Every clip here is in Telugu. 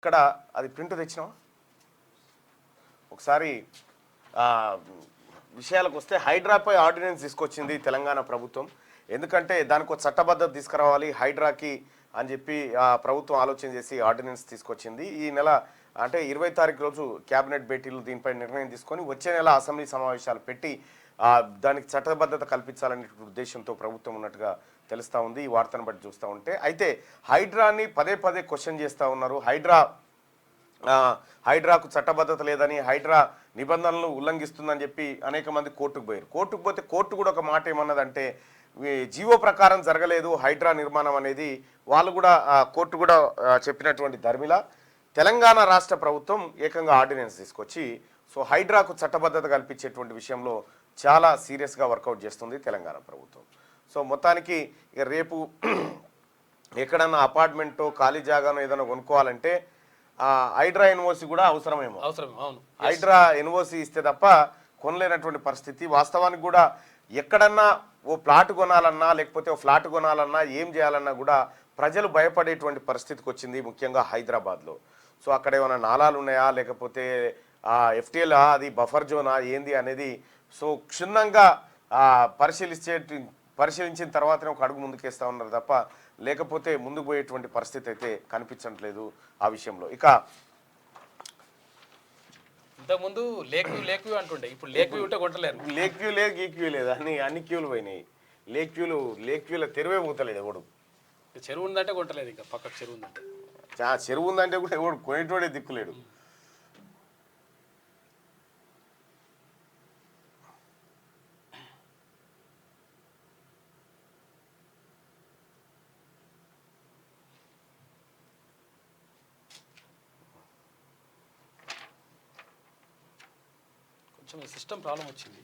ఇక్కడ అది ప్రింట్ తెచ్చినాం ఒకసారి విషయాలకు వస్తే హైడ్రాపై ఆర్డినెన్స్ తీసుకొచ్చింది తెలంగాణ ప్రభుత్వం. ఎందుకంటే దానికి ఒక చట్టబద్ధత తీసుకురావాలి హైడ్రాకి అని చెప్పి ప్రభుత్వం ఆలోచన చేసి ఆర్డినెన్స్ తీసుకొచ్చింది. ఈ నెల అంటే 20 తారీఖు రోజు క్యాబినెట్ భేటీలు దీనిపై నిర్ణయం తీసుకొని వచ్చే నెల అసెంబ్లీ సమావేశాలు పెట్టి దానికి చట్టబద్ధత కల్పించాలనే ఉద్దేశంతో ప్రభుత్వం ఉన్నట్టుగా తెలుస్తూ ఉంది. ఈ వార్తను బట్టి చూస్తూ ఉంటే అయితే హైడ్రాని పదే పదే క్వశ్చన్ చేస్తూ ఉన్నారు. హైడ్రాకు చట్టబద్ధత లేదని, హైడ్రా నిబంధనలు ఉల్లంఘిస్తుందని చెప్పి అనేక మంది కోర్టుకు పోయారు. కోర్టుకు పోతే కోర్టు కూడా ఒక మాట ఏమన్నదంటే జీవో ప్రకారం జరగలేదు హైడ్రా నిర్మాణం అనేది. వాళ్ళు కూడా కోర్టు కూడా చెప్పినటువంటి ధర్మిల తెలంగాణ రాష్ట్ర ప్రభుత్వం ఏకంగా ఆర్డినెన్స్ తీసుకొచ్చి సో హైడ్రాకు చట్టబద్ధత కల్పించేటువంటి విషయంలో చాలా సీరియస్గా వర్కౌట్ చేస్తుంది తెలంగాణ ప్రభుత్వం. సో మొత్తానికి ఇక రేపు ఎక్కడన్నా అపార్ట్మెంటో ఖాళీ జాగానో ఏదైనా కొనుక్కోవాలంటే హైడ్రా ఎన్ఓసి కూడా అవసరమేమో. హైడ్రా ఎన్ఓసి ఇస్తే తప్ప కొనలేనటువంటి పరిస్థితి. వాస్తవానికి కూడా ఎక్కడన్నా ఓ ప్లాట్ కొనాలన్నా లేకపోతే ఓ ఫ్లాట్ కొనాలన్నా ఏం చేయాలన్నా కూడా ప్రజలు భయపడేటువంటి పరిస్థితికి వచ్చింది, ముఖ్యంగా హైదరాబాద్లో. సో అక్కడ ఏమైనా నాలాలు ఉన్నాయా లేకపోతే ఎఫ్టీఎల్ అది బఫర్ జోనా ఏంది అనేది సో క్షుణ్ణంగా పరిశీలించిన తర్వాతనే ఒక అడుగు ముందుకేస్తా ఉన్నారు తప్ప లేకపోతే ముందుకు పోయేటువంటి పరిస్థితి అయితే కనిపించట్లేదు ఆ విషయంలో. ఇక ఇంతకుముందు లేక్ వ్యూ అంటుండే, ఇప్పుడు లేక్ వ్యూ ఉంటే కొంటలేరు. లేక్ వ్యూ లేదు, గీక్ వ్యూ లేదు, అన్ని క్యూలు పోయినాయి. లేక్ వ్యూలో తెరువే పోతలేడు ఎవడు. చెరువు ఉందంటే కొంటలేదు, ఇంకా పక్కకు చెరువు ఉందంటే. చెరువు ఉందంటే కూడా ఎవడు కొనేటోడే దిక్కులేడు. సిస్టమ్ ప్రాబ్లం వచ్చింది.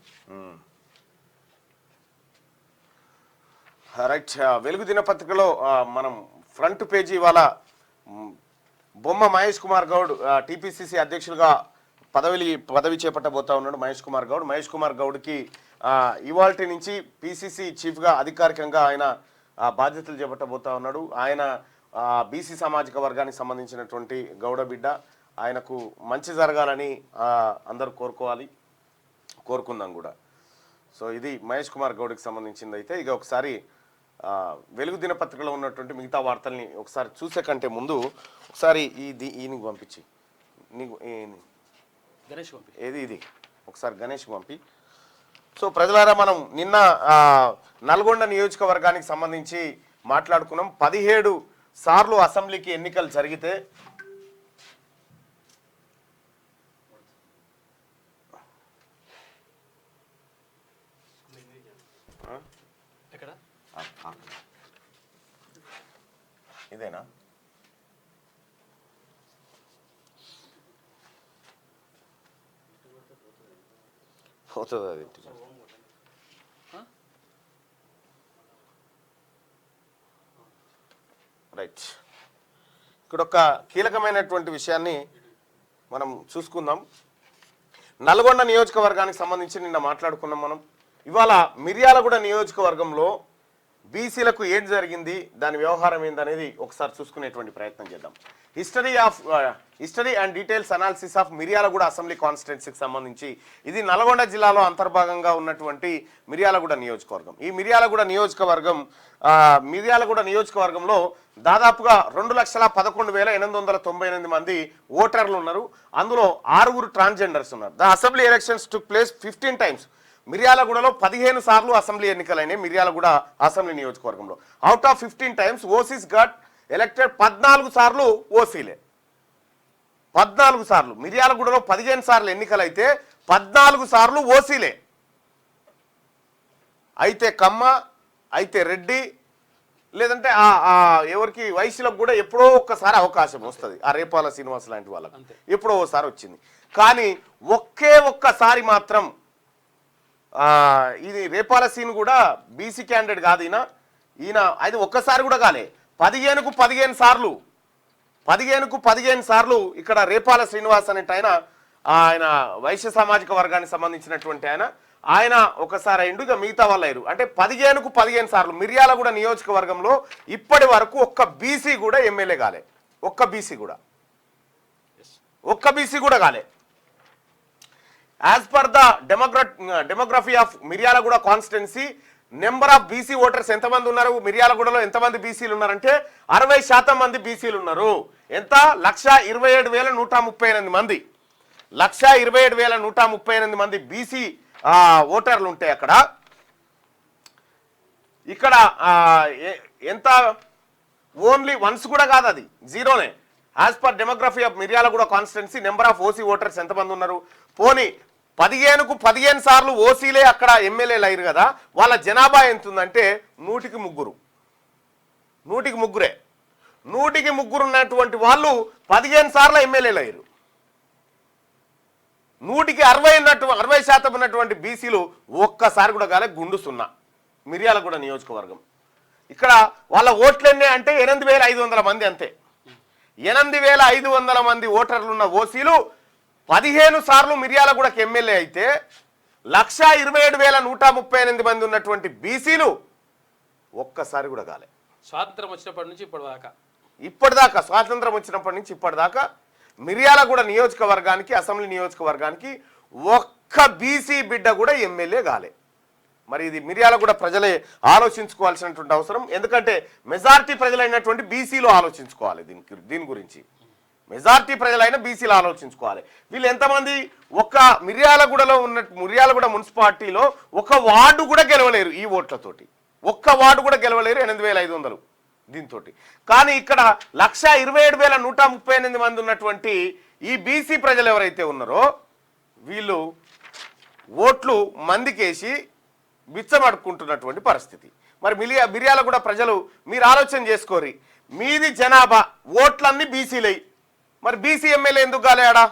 రైట్. వెలుగు దినపత్రికలో మనం ఫ్రంట్ పేజీ వాళ్ళ బొమ్మ మహేష్ కుమార్ గౌడ్ టీపీసీసీ అధ్యక్షులుగా పదవి చేపట్టబోతా ఉన్నాడు మహేష్ కుమార్ గౌడ్కి ఇవాల్టి నుంచి పీసీసీ చీఫ్గా అధికారికంగా ఆయన బాధ్యతలు చేపట్టబోతా ఉన్నాడు. ఆయన బీసీ సామాజిక వర్గానికి సంబంధించినటువంటి గౌడ బిడ్డ. ఆయనకు మంచి జరగాలని అందరూ కోరుకుందాం కూడా. సో ఇది మహేష్ కుమార్ గౌడ్కి సంబంధించింది. అయితే ఇక ఒకసారి వెలుగు దినపత్రికలో ఉన్నటువంటి మిగతా వార్తల్ని ఒకసారి చూసే కంటే ముందు ఒకసారి ఈయనకి పంపించి గణేష్ పంపి ఇది ఒకసారి గణేష్కి పంపి. సో ప్రజలారా, మనం నిన్న నల్గొండ నియోజకవర్గానికి సంబంధించి మాట్లాడుకున్నాం. 17 సార్లు అసెంబ్లీకి ఎన్నికలు జరిగితే ఇదేనా పోతుంది అది. రైట్. ఇక్కడ ఒక కీలకమైనటువంటి విషయాన్ని మనం చూసుకుందాం. నల్గొండ నియోజకవర్గానికి సంబంధించి నిన్న మాట్లాడుకున్నాం మనం. ఇవాళ మిర్యాలగూడ నియోజకవర్గంలో బీసీలకు ఏం జరిగింది, దాని వ్యవహారం ఏందనేది ఒకసారి చూసుకునేటువంటి ప్రయత్నం చేద్దాం. History and details analysis of Miryalaguda assembly కాన్స్టిట్యున్సీకి సంబంధించి ఇది నల్గొండ జిల్లాలో అంతర్భాగంగా ఉన్నటువంటి మిర్యాలగూడ నియోజకవర్గం. ఈ మిర్యాలగూడ నియోజకవర్గంలో దాదాపుగా 2,11,898 మంది ఓటర్లు ఉన్నారు. అందులో 6 ట్రాన్స్జెండర్స్ ఉన్నారు. The assembly elections took place 15 times. మిర్యాలగూడలో 15 సార్లు అసెంబ్లీ ఎన్నికలైనాయి. మిర్యాలగూడ అసెంబ్లీ నియోజకవర్గంలో out of 15 times OCs got elected 14 సార్లు ఓసీలే. 14 సార్లు మిర్యాలగూడలో 15 సార్లు ఎన్నికలైతే 14 సార్లు ఓసీలే. అయితే కమ్మ, అయితే రెడ్డి, లేదంటే ఎవరికి వైశ్యులకు కూడా ఎప్పుడో ఒక్కసారి అవకాశం వస్తుంది. ఆ రేపాల శ్రీనివాస్ లాంటి వాళ్ళకు ఎప్పుడో ఒకసారి వచ్చింది. కానీ ఒక్కసారి మాత్రం ఇది రేపాల సీన్ కూడా బీసీ క్యాండిడేట్ కాదు ఈయన అది ఒక్కసారి కూడా కాలే. 15కు 15 సార్లు ఇక్కడ రేపాల శ్రీనివాస్ అనేట ఆయన వైశ్య సామాజిక వర్గానికి సంబంధించినటువంటి ఆయన ఒకసారి అయిండు, ఇక మిగతా వాళ్ళు అయ్యారు. అంటే 15కు 15 సార్లు మిర్యాలగూడ నియోజకవర్గంలో ఇప్పటి వరకు ఒక్క బీసీ కూడా ఎమ్మెల్యే కాలే. ఒక్క బీసీ కూడా ఒక్క బీసీ కూడా కాలే. As per the demography of Miryalaguda constituency number of BC voters ఎంతమంది ఉన్నారు, మిర్యాలగూడలో ఎంతమంది బీసీలు ఉన్నారంటే 60% మంది బీసీలు ఉన్నారు. ఎంత? 1,27,138 మంది. 1,27,138 మంది బీసీ ఓటర్లు ఉంటాయి అక్కడ. ఇక్కడ ఎంత? ఓన్లీ వన్స్ కూడా కాదు, అది జీరోనే. As per demography of Miryalaguda constituency number of OC voters ఎంతమంది ఉన్నారు? పోనీ 15కు 15 సార్లు ఓసీలే అక్కడ ఎమ్మెల్యేలు అయ్యారు కదా, వాళ్ళ జనాభా ఎంత ఉందంటే 100కి 3. 100కి 3. 100కి 3 ఉన్నటువంటి వాళ్ళు 15 సార్లు ఎమ్మెల్యేలు అయ్యారు. 100కి 60% ఉన్నటువంటి బీసీలు ఒక్కసారి కూడా కాలే, గుండు 0. మిర్యాలగూడ నియోజకవర్గం. ఇక్కడ వాళ్ళ ఓట్లు ఎన్ని అంటే 8,500 మంది అంతే. 8,500 మంది ఓటర్లు ఉన్న ఓసీలు 15 సార్లు మిర్యాలగూడకి ఎమ్మెల్యే అయితే 1,27,138 మంది ఉన్నటువంటి బీసీలు ఒక్కసారి కూడా కాలే. స్వాతంత్రం వచ్చినప్పటి నుంచి ఇప్పటిదాకా స్వాతంత్రం వచ్చినప్పటి నుంచి ఇప్పటిదాకా మిర్యాలగూడ నియోజకవర్గానికి, అసెంబ్లీ నియోజకవర్గానికి ఒక్క బీసీ బిడ్డ కూడా ఎమ్మెల్యే కాలే. మరి ఇది మిర్యాలగూడ ప్రజలే ఆలోచించుకోవాల్సినటువంటి అవసరం. ఎందుకంటే మెజారిటీ ప్రజలైనటువంటి బీసీలు ఆలోచించుకోవాలి దీని గురించి. మెజారిటీ ప్రజలైన బీసీలు ఆలోచించుకోవాలి. వీళ్ళు ఎంతమంది? ఒక్క మిర్యాలగూడ మున్సిపాలిటీలో ఒక వార్డు కూడా గెలవలేరు ఈ ఓట్లతోటి. ఒక్క వార్డు కూడా గెలవలేరు 8,500 దీంతో. కానీ ఇక్కడ 1,27,138 మంది ఉన్నటువంటి ఈ బీసీ ప్రజలు ఎవరైతే ఉన్నారో వీళ్ళు ఓట్లు మందికేసి బిచ్చమడుకుంటున్నటువంటి పరిస్థితి. మరి మిర్యాలగూడ ప్రజలు మీరు ఆలోచన చేసుకోరి, మీది జనాభా ఓట్లన్నీ బీసీలై, మరి బీసీ ఎమ్మెల్యే ఎందుకు కాలేడా?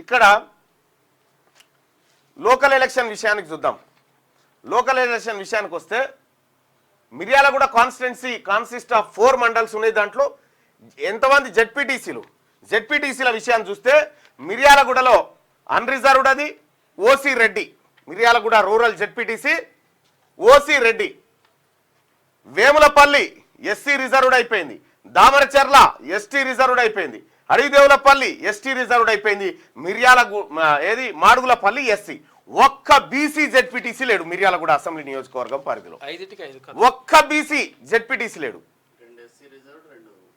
ఇక్కడ లోకల్ ఎలక్షన్ విషయానికి చూద్దాం. లోకల్ ఎలక్షన్ విషయానికి వస్తే Miryalaguda constituency consist of 4 mandals ఉన్నాయి. దాంట్లో ఎంతమంది జెడ్పీటీసీల విషయాన్ని చూస్తే మిర్యాలగూడలో అన్రిజర్వ్డ్ అది OC Reddy. Miryalaguda rural ZPTC OC Reddy. Vemulapalli SC reserved అయిపోయింది. దామరచర్ల ఎస్టీ రిజర్వ్డ్ అయిపోయింది. అడివిదేవులపల్లి ఎస్టీ రిజర్వ్డ్ అయిపోయింది. మాడుగులపల్లి ఎస్సీ. ఒక్క బీసీ జెడ్పీటీసీ లేడు మిర్యాలగూడ అసెంబ్లీ నియోజకవర్గం పరిధిలో. ఒక్క బీసీ జెడ్పీటీసీ లేడు.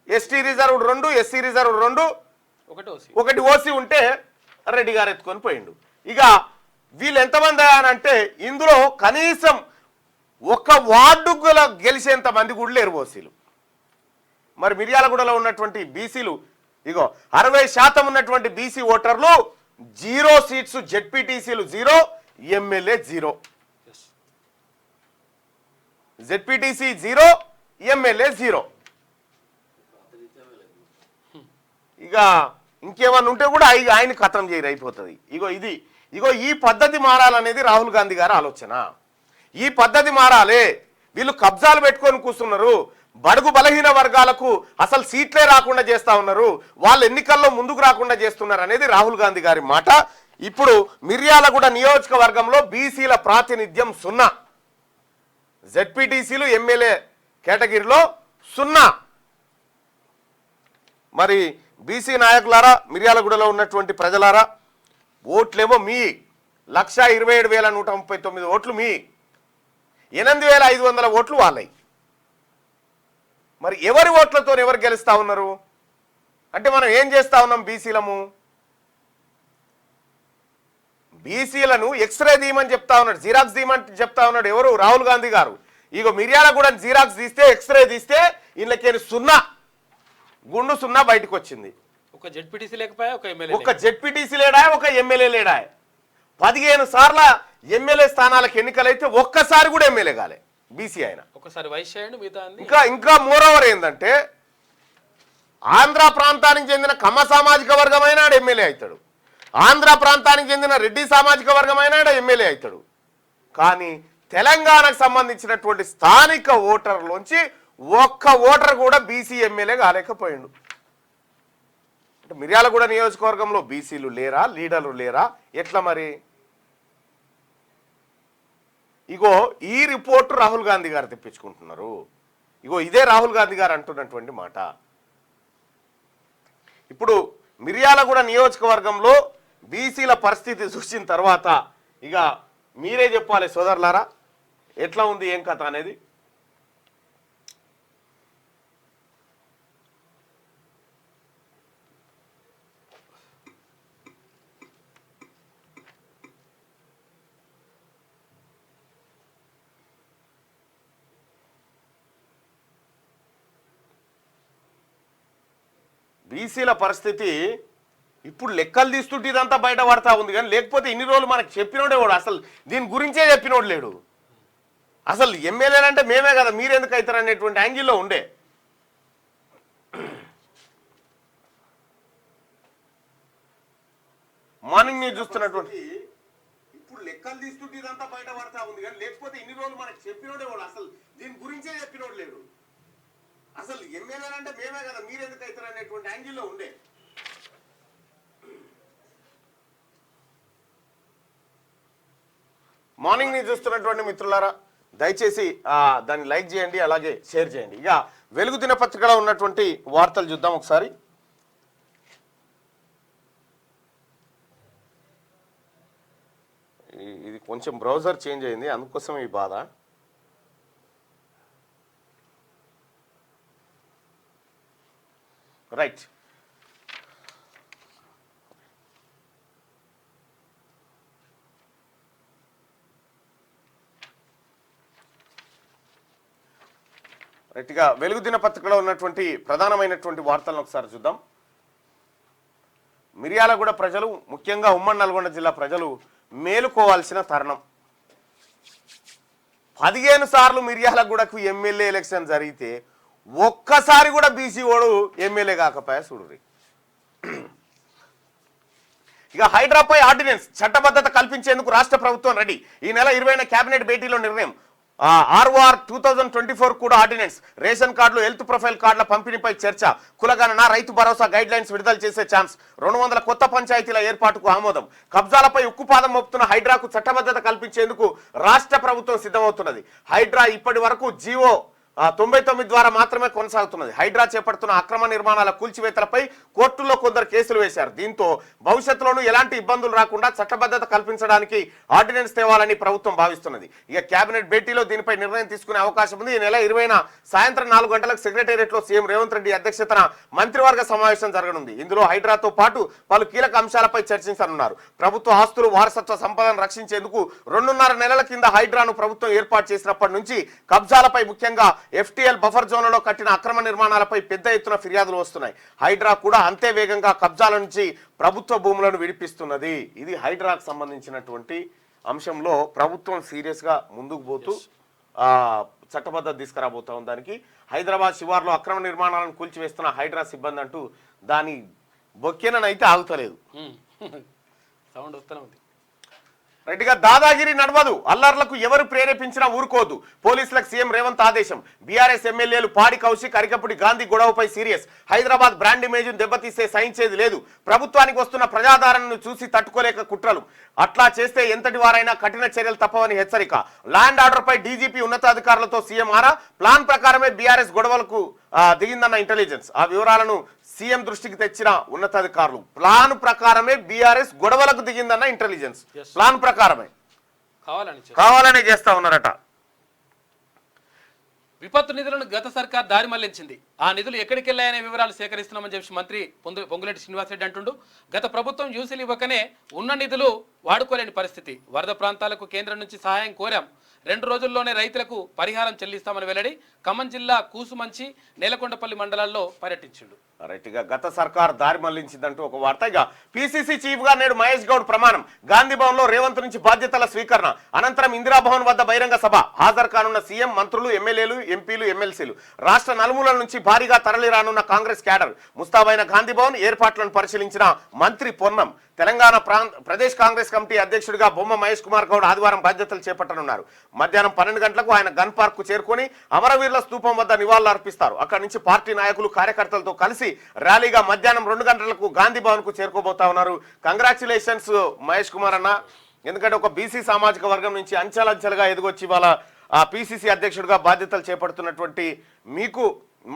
ఎస్టీ రిజర్వ్డ్ 2, ఎస్సీ రిజర్వ్డ్ 2, ఒకటి ఓసీ ఉంటే రెడ్డి గారు ఎత్తుకొని పోయిండు. ఇక వీళ్ళు ఎంతమంది అంటే ఇందులో కనీసం ఒక వార్డు గెలిచేంత మంది కూడా లేరు ఓసీలు. మరి మిర్యాలగూడలో ఉన్నటువంటి బీసీలు 60% ఉన్నటువంటి బీసీ ఓటర్లు 0 సీట్స్, జెడ్పీటీసీలు 0, ఎమ్మెల్యే 0. ZPTC 0, MLA 0. ఇక ఇంకేమన్నా ఉంటే కూడా ఆయన ఖతం చేయరు, అయిపోతుంది. ఈ పద్ధతి మారాలనేది రాహుల్ గాంధీ గారి ఆలోచన. ఈ పద్ధతి మారాలి. వీళ్ళు కబ్జాలు పెట్టుకొని కూర్చున్నారు. బడుగు బలహీన వర్గాలకు అసలు సీట్లే రాకుండా చేస్తా ఉన్నారు, వాళ్ళు ఎన్నికల్లో ముందుకు రాకుండా చేస్తున్నారు అనేది రాహుల్ గాంధీ గారి మాట. ఇప్పుడు మిర్యాలగూడ నియోజకవర్గంలో బీసీల ప్రాతినిధ్యం 0, జెడ్పీటీసీలు ఎమ్మెల్యే కేటగిరీలో 0. మరి బీసీ నాయకులారా, మిర్యాలగూడలో ఉన్నటువంటి ప్రజలారా, ఓట్లేమో మీ 1,27,139 ఓట్లు మీ, 8,500 ఓట్లు వాళ్ళవి. మరి ఎవరి ఓట్లతో ఎవరు గెలుస్తా ఉన్నారు అంటే మనం ఏం చేస్తా ఉన్నాం? బీసీలను ఎక్స్రే తీయమని చెప్తా ఉన్నాడు, జిరాక్స్ తీయమని చెప్తా ఉన్నాడు ఎవరు? రాహుల్ గాంధీ గారు. మిర్యాలగూడ జిరాక్స్ తీస్తే, ఎక్స్రే తీస్తే ఇళ్ళకేని 0, గుండు 0 బయటకు వచ్చింది. ఒక జెడ్పీటీసీ లేకపోయా, ఒక జెడ్పీటీసీ లేడా, ఒక ఎమ్మెల్యే లేడా? 15 సార్ల ఎమ్మెల్యే స్థానాలకు ఎన్నికలైతే ఒక్కసారి కూడా ఎమ్మెల్యే కాలే బీసీ ఆయన. ఒకసారి వైస్ చేయండి మిగతా. ఇంకా మోరోవర్ ఏంటంటే ఆంధ్ర ప్రాంతానికి చెందిన కమ్మ సామాజిక వర్గమైన ఆడ ఎమ్మెల్యే అవుతాడు, ఆంధ్ర ప్రాంతానికి చెందిన రెడ్డి సామాజిక వర్గమైన ఆడ ఎమ్మెల్యే అవుతాడు. కానీ తెలంగాణకు సంబంధించినటువంటి స్థానిక ఓటర్లోంచి ఒక్క ఓటర్ కూడా బీసీ ఎమ్మెల్యే కాలేకపోయిండు. అంటే మిర్యాలగూడ నియోజకవర్గంలో బీసీలు లేరా, లీడర్లు లేరా, ఎట్లా మరి? ఈ రిపోర్టు రాహుల్ గాంధీ గారు తెప్పించుకుంటున్నారు. ఇదే రాహుల్ గాంధీ గారు అంటున్నటువంటి మాట. ఇప్పుడు మిర్యాలగూడ నియోజకవర్గంలో బీసీల పరిస్థితి చూసిన తర్వాత ఇక మీరే చెప్పాలి సోదరులారా, ఎట్లా ఉంది ఏం కథ అనేది. బీసీల పరిస్థితి ఇప్పుడు లెక్కలు తీస్తుంటే ఇదంతా బయట పడతా ఉంది, కానీ లేకపోతే ఇన్ని రోజులు మనకు చెప్పినోడే వాడు అసలు దీని గురించే చెప్పినోడు లేడు. అసలు ఎమ్మెల్యేలంటే మేమే కదా, మీరెందుకు అవుతారు అనేటువంటి యాంగిల్లో ఉండే. మార్నింగ్ న్యూస్ చూస్తున్నటువంటి ఇప్పుడు లెక్కలు తీస్తుంటే ఇదంతా బయట పడతా ఉంది, కానీ లేకపోతే ఇన్ని రోజులు మనకు చెప్పినోడే వాడు అసలు దీని గురించే చెప్పినోడు లేడు. అసలు ఎమ్మెల్యేలంటే మేమే కదా, మీరెందుకు అవుతారు అనేటువంటి యాంగిల్లో ఉండే. మార్నింగ్ ని చూస్తున్నటువంటి మిత్రులారా దయచేసి దాన్ని లైక్ చేయండి, అలాగే షేర్ చేయండి. ఇక వెలుగు దినపత్రికలో ఉన్నటువంటి వార్తలు చూద్దాం ఒకసారి. ఇది కొంచెం బ్రౌజర్ చేంజ్ అయింది, అందుకోసం ఈ బాధ. రైట్, రైట్గా వెలుగు దినపత్రికలో ఉన్నటువంటి ప్రధానమైనటువంటి వార్తలను ఒకసారి చూద్దాం. మిర్యాలగూడ ప్రజలు, ముఖ్యంగా ఉమ్మడి నల్గొండ జిల్లా ప్రజలు మేలుకోవాల్సిన తరుణం. 15 సార్లు మిర్యాలగూడకు ఎమ్మెల్యే ఎలక్షన్ జరిగితే ఒక్కసారి కూడా బీసీ ఓడు ఎమ్మెల్యే కాకపోయా చూడుర్రి. ఇక హైడ్రాపై ఆర్డినెన్స్ చట్టబద్ధత కల్పించేందుకు రాష్ట్ర ప్రభుత్వం రెడీ. ఈ నెల 20న కేబినెట్ భేటీలో నిర్ణయం. ఆర్ఓఆర్ 2024 కూడా ఆర్డినెన్స్. రేషన్ కార్డులు, హెల్త్ ప్రొఫైల్ కార్డుల పంపిణీపై చర్చ. కులగణన, రైతు భరోసా గైడ్ లైన్స్ విడుదల చేసే ఛాన్స్. 200 కొత్త పంచాయతీల ఏర్పాటుకు ఆమోదం. కబ్జాలపై ఉక్కుపాదం మోపుతున్న హైడ్రాకు చట్టబద్ధత కల్పించేందుకు రాష్ట్ర ప్రభుత్వం సిద్ధమవుతున్నది. హైడ్రా ఇప్పటి వరకు జీవో 99 ద్వారా మాత్రమే కొనసాగుతున్నది. హైడ్రా చేపడుతున్న అక్రమ నిర్మాణాల కూల్చివేతలపై కోర్టుల్లో కొందరు కేసులు వేశారు. దీంతో భవిష్యత్తులోనూ ఎలాంటి ఇబ్బందులు రాకుండా చట్టబద్ధత కల్పించడానికి ఆర్డినెన్స్ తేవాలని ప్రభుత్వం భావిస్తున్నది. ఇక కేబినెట్ భేటీలో దీనిపై నిర్ణయం తీసుకునే అవకాశం ఉంది. ఈ నెల 20న సాయంత్రం 4 గంటలకు సెక్రటేరియట్లో సీఎం రేవంత్ రెడ్డి అధ్యక్షతన మంత్రివర్గ సమావేశం జరగనుంది. ఇందులో హైడ్రాతో పాటు పలు కీలక అంశాలపై చర్చించనున్నారు. ప్రభుత్వ ఆస్తులు, వారసత్వ సంపదను రక్షించేందుకు 2.5 నెలల కింద హైడ్రాను ప్రభుత్వం ఏర్పాటు చేసినప్పటి నుంచి కబ్జాలపై, ముఖ్యంగా ఎఫ్టీఎల్ బఫర్ జోన్లలో కట్టిన అక్రమ నిర్మాణాలపై పెద్ద ఎత్తున ఫిర్యాదులు వస్తున్నాయి. హైడ్రా కూడా అంతే వేగంగా కబ్జాల నుంచి ప్రభుత్వ భూములను విడిపిస్తున్నది. ఇది హైడ్రాకు సంబంధించినటువంటి అంశంలో ప్రభుత్వం సీరియస్ గా ముందుకు పోతూ చట్టబద్ధత తీసుకురాబోతా ఉంది. దానికి హైదరాబాద్ శివార్లో అక్రమ నిర్మాణాలను కూల్చివేస్తున్న హైడ్రా సిబ్బంది అంటూ దాని బొక్కెనైతే ఆగుతలేదు. సౌండ్ వస్తూనే ఉంది. రైట్గా దాదాగిరి నడవదు, అల్లర్లకు ఎవరు ప్రేరేపించినా ఊరుకోదు. పోలీసులకు సీఎం రేవంత్ ఆదేశం. బీఆర్ఎస్ ఎమ్మెల్యేలు పాడి కౌశిక్, అరికపుడి గాంధీ గొడవపై సీరియస్. హైదరాబాద్ బ్రాండ్ ఇమేజ్ దెబ్బతీసే సహించేది లేదు. ప్రభుత్వానికి వస్తున్న ప్రజాదరణను చూసి తట్టుకోలేక కుట్రలు. అట్లా చేస్తే ఎంతటి వారైనా కఠిన చర్యలు తప్పవని హెచ్చరిక. ల్యాండ్ ఆర్డర్ పై డీజీపీ ఉన్నతాధికారులతో సీఎం ఆరా. ప్లాన్ ప్రకారమే బీఆర్ఎస్ గొడవలకు దిగిందన్న ఇంటెలిజెన్స్. ఆ వివరాలను సీఎం దృష్టికి తెచ్చిన ఉన్నతాధికారులు. ప్లాన్ ప్రకారమే బీఆర్ఎస్ గొడవలకు దిగిందన్న ఇంటెలిజెన్స్. ప్లాన్ ప్రకారమే కావాలనే చేస్తా ఉన్నారట. విపత్తు నిధులను గత సర్కార్ దారి మళ్లించింది. ఆ నిధులు ఎక్కడికి వెళ్ళాయనే వివరాలు సేకరిస్తున్నామని చెప్పి మంత్రి పొంగులేటి శ్రీనివాసరెడ్డి అంటుండు. గత ప్రభుత్వం యూసీలు ఇవ్వకనే ఉన్న నిధులు వాడుకోలేని పరిస్థితి. వరద ప్రాంతాలకు కేంద్రం నుంచి సహాయం కోరాం. 2 రోజుల్లోనే రైతులకు పరిహారం చెల్లిస్తామని వెల్లడి. ఖమ్మం జిల్లా కూసుమంచి, నేలకొండపల్లి మండలాల్లో పర్యటించిండు. రైట్గా గత సర్కార్ దారి మళ్లించిందంటూ ఒక వార్త. ఇక పిసిసి చీఫ్ గా నేడు మహేష్ గౌడ్ ప్రమాణం. గాంధీ భవన్ లో రేవంత్ నుంచి బాధ్యతల స్వీకరణ. అనంతరం ఇందిరాభవన్ వద్ద బహిరంగ సభ. హాజరు కానున్న సీఎం, మంత్రులు, ఎమ్మెల్యేలు, ఎంపీలు, ఎమ్మెల్సీలు. రాష్ట్ర నలుమూలల నుంచి భారీగా తరలి రానున్న కాంగ్రెస్ క్యాడర్. ముస్తాబైన గాంధీ భవన్ ఏర్పాట్లను పరిశీలించిన మంత్రి పొన్నం. తెలంగాణ ప్రదేశ్ కాంగ్రెస్ కమిటీ అధ్యక్షుడిగా బొమ్మ మహేష్ కుమార్ గౌడ్ ఆదివారం బాధ్యతలు చేపట్టనున్నారు. మధ్యాహ్నం 12 గంటలకు ఆయన గన్ పార్క్ కు చేరుకుని అమరవీరుల స్తూపం వద్ద నివాళులు అర్పిస్తారు. అక్కడి నుంచి పార్టీ నాయకులు, కార్యకర్తలతో కలిసి ర్యాలీగా మధ్యాహ్నం 2 గంటలకు గాంధీ భవన్ కు చేరుకోబోతా ఉన్నారు. కంగ్రాచులేషన్స్ మహేష్ కుమార్ అన్న. ఎందుకంటే ఒక బీసీ సామాజిక వర్గం నుంచి అంచెలంచెలుగా ఎదిగొచ్చి వాళ్ళ పిసిసి అధ్యక్షుడిగా బాధ్యతలు చేపడుతున్నటువంటి మీకు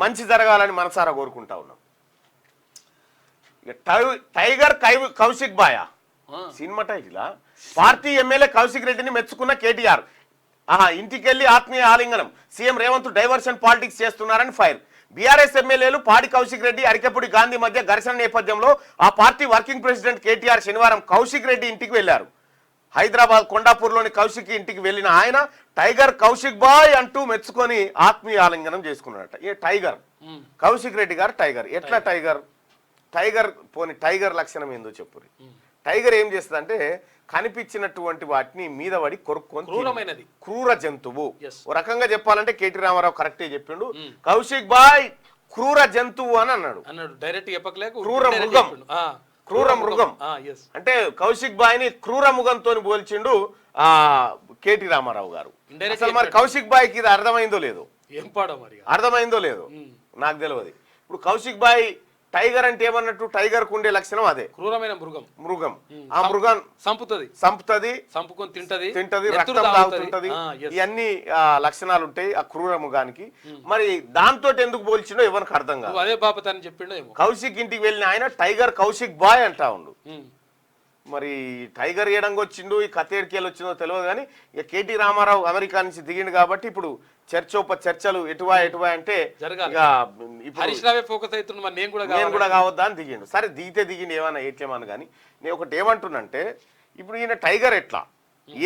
మంచి జరగాలని మనసారా కోరుకుంటా ఉన్నాం. టైగర్ కౌశిక్ బాయ్ సినిమా టైటిలా? పార్టీ ఎమ్మెల్యే కౌశిక్ రెడ్డిని మెచ్చుకున్న కేటీఆర్. ఇంటికెళ్లి ఆత్మీయ ఆలింగనం. సీఎం రేవంత్ డైవర్షన్ పాలిటిక్స్ చేస్తున్నారని ఫైర్. బీఆర్ఎస్ ఎమ్మెల్యేలు పాడి కౌశిక్ రెడ్డి, అరికెపుడి గాంధీ మధ్య ఘర్షణ నేపథ్యంలో ఆ పార్టీ వర్కింగ్ ప్రెసిడెంట్ కేటీఆర్ శనివారం కౌశిక్ రెడ్డి ఇంటికి వెళ్లారు. హైదరాబాద్ కొండాపూర్లోని కౌశిక్ ఇంటికి వెళ్లిన ఆయన టైగర్ కౌశిక్ బాయ్ అంటూ మెచ్చుకొని ఆత్మీయ ఆలింగనం చేసుకున్నారట. ఏ టైగర్ కౌశిక్ రెడ్డి గారు టైగర్ ఎట్లా టైగర్? టైగర్ పోని టైగర్ లక్షణం ఏందో చెప్పురి. టైగర్ ఏం చేస్తుందంటే కనిపించినటువంటి వాటిని మీద పడి కొరుక్కొని క్రూరమైనది, క్రూర జంతువు. ఓ రకంగా చెప్పాలంటే కేటీ రామారావు కరెక్టే చెప్పిండు. కౌశిక్ బాయ్ క్రూర జంతువు అని అన్నాడు. డైరెక్ట్ చెప్పకలేక క్రూర మృగం, క్రూర మృగం అంటే కౌశిక్ బాయ్ ని క్రూర మృగంతో పోల్చిండు కేటీ రామారావు గారు. అసలు మరి కౌశిక్ బాయ్ కి ఇది అర్థమైందో లేదో, ఏం పాడో మరి అర్థమైందో లేదో నాకు తెలియదు. ఇప్పుడు కౌశిక్ బాయ్ టైగర్ అంటే ఏమన్నట్టు, టైగర్ కు ఉండే లక్షణం అదే క్రూరమైన మృగం. మృగం ఆ మృగం సంపుతది, సంపుకొని తింటది, రక్తం తాగుతుంటది. ఇవన్నీ లక్షణాలు ఉంటాయి ఆ క్రూర మృగానికి. మరి దాంతో ఎందుకు పోల్చిండో ఎవరికి అర్థం కాదు. అదే బాపతని చెప్పిండో ఏమో. కౌశిక్ ఇంటికి వెళ్ళిన ఆయన టైగర్ కౌశిక్ బాయ్ అంటా ఉండు. మరి టైగర్ ఏడంగా వచ్చిండు, ఈ కథ ఏడికేళ్ళు వచ్చిందో తెలియదు. కానీ ఇక కేటీ రామారావు అమెరికా నుంచి దిగిండు కాబట్టి ఇప్పుడు చర్చలు ఎటువా అంటే నేను కూడా కావద్దా అని దిగిండు. సరే దిగిండు ఏమన్నా ఏట్లేమని. కానీ నేను ఒకటి ఏమంటున్నంటే ఇప్పుడు ఈయన టైగర్ ఎట్లా,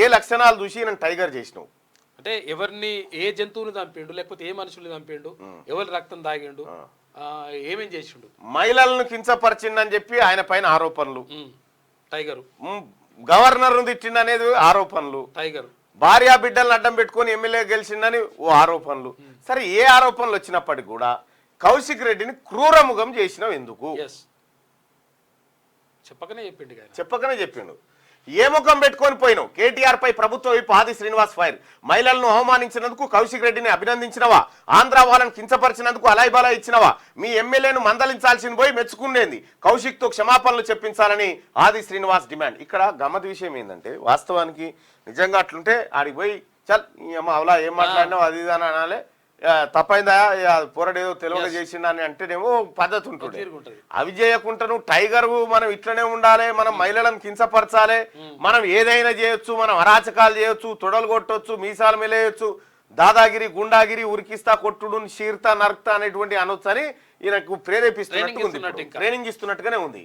ఏ లక్షణాలు చూసి ఈయన టైగర్ చేసినావు అంటే ఎవరిని, ఏ జంతువుని చంపిండు, లేకపోతే ఏ మనుషుల్ని చంపిండు, ఎవరి రక్తం తాగిండు, ఏమేం చేసిండు, మహిళలను కించపరిచిండని చెప్పి ఆయన పైన ఆరోపణలు, టైగర్ గవర్నర్ తిట్టిండు అనేది ఆరోపణలు, టైగర్ భార్యా బిడ్డలను అడ్డం పెట్టుకొని ఎమ్మెల్యే గెలిచిండని ఓ ఆరోపణలు. సరే ఏ ఆరోపణలు వచ్చినప్పటికీ కూడా కౌశిక్ రెడ్డిని క్రూరముఖం చేసినావు ఎందుకు? చెప్పకనే చెప్పిండు. ఏ ముఖం పెట్టుకొని పోయినావు? కేటీఆర్ పై ప్రభుత్వ వైపు ఆది శ్రీనివాస్ ఫైర్. మహిళలను అవమానించినందుకు కౌశిక్ రెడ్డిని అభినందించినవా? ఆంధ్ర వాళ్ళని కించపరిచినందుకు అలాయిబాలా ఇచ్చినవా? మీ ఎమ్మెల్యేను మందలించాల్సింది పోయి మెచ్చుకుండేంది. కౌశిక్ తో క్షమాపణలు చెప్పించాలని ఆది శ్రీనివాస్ డిమాండ్. ఇక్కడ గమ్మత్ విషయం ఏంటంటే వాస్తవానికి నిజంగా అట్లుంటే ఆడికి పోయి చల్ అమ్మ అవలా ఏం మాట్లాడినావు అది ఇది అని అనాలే. తప్పైందా పోరాడేదో తెలియక చేసిండా అని అంటేనేమో పద్ధతి ఉంటుంది. అవి చేయకుండా టైగర్ మనం ఇట్లనే ఉండాలి, మనం మహిళలను కించపరచాలి, మనం ఏదైనా చేయొచ్చు, మనం అరాచకాలు చేయొచ్చు, తొడలు కొట్టొచ్చు, మీసాలు మెలేయొచ్చు, దాదాగిరి గుండాగిరి ఉరికిస్తా కొట్టుడు షీర్తా నరక్తా అనేటువంటి అనొచ్చు అని ఈయనకు ప్రేరేపిస్తున్నట్టు ఉంది, ట్రైనింగ్ ఇస్తున్నట్టుగానే ఉంది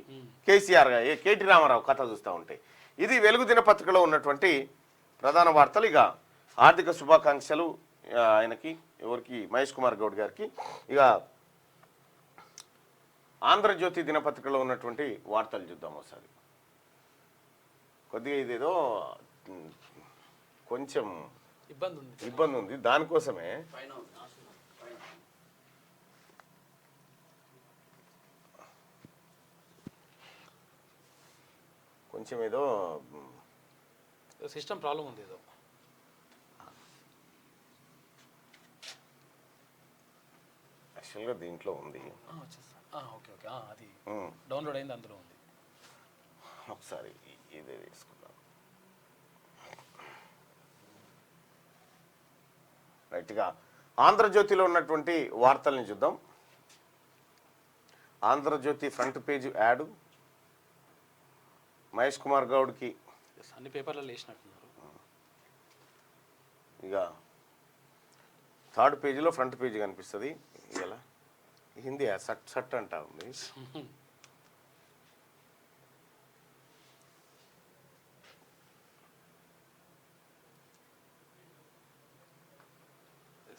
కేసీఆర్ కేటీ రామారావు కథ చూస్తూ ఉంటే. ఇది వెలుగు దినపత్రికలో ఉన్నటువంటి ప్రధాన వార్తలు. ఇక ఆర్థిక శుభాకాంక్షలు ఆయనకి, ఎవరికి, మహేష్ కుమార్ గౌడ్ గారికి. ఇక ఆంధ్రజ్యోతి దినపత్రికలో ఉన్నటువంటి వార్తలు చూద్దాం ఒకసారి. కొద్దిగా ఇదేదో కొంచెం ఇబ్బంది ఉంది, దానికోసమే కొంచెం ఏదో సిస్టమ్ ప్రాబ్లం ఉంది. ఏదో యాక్చువల్గా దీంట్లో ఉంది, అది డౌన్లోడ్ అయింది, అందులో ఉంది. ఒకసారి ఇదే తీసుకుందాం. రైట్గా ఆంధ్రజ్యోతిలో ఉన్నటువంటి వార్తల్ని చూద్దాం. Andhrajyothi front page ad Mahesh Kumar గౌడ్కి అన్ని పేపర్లలో వేసినట్టున్నారు. ఇక థర్డ్ పేజీలో ఫ్రంట్ పేజీ కనిపిస్తుంది. ఇలా హిందీ సట్ అంటా ఉంది.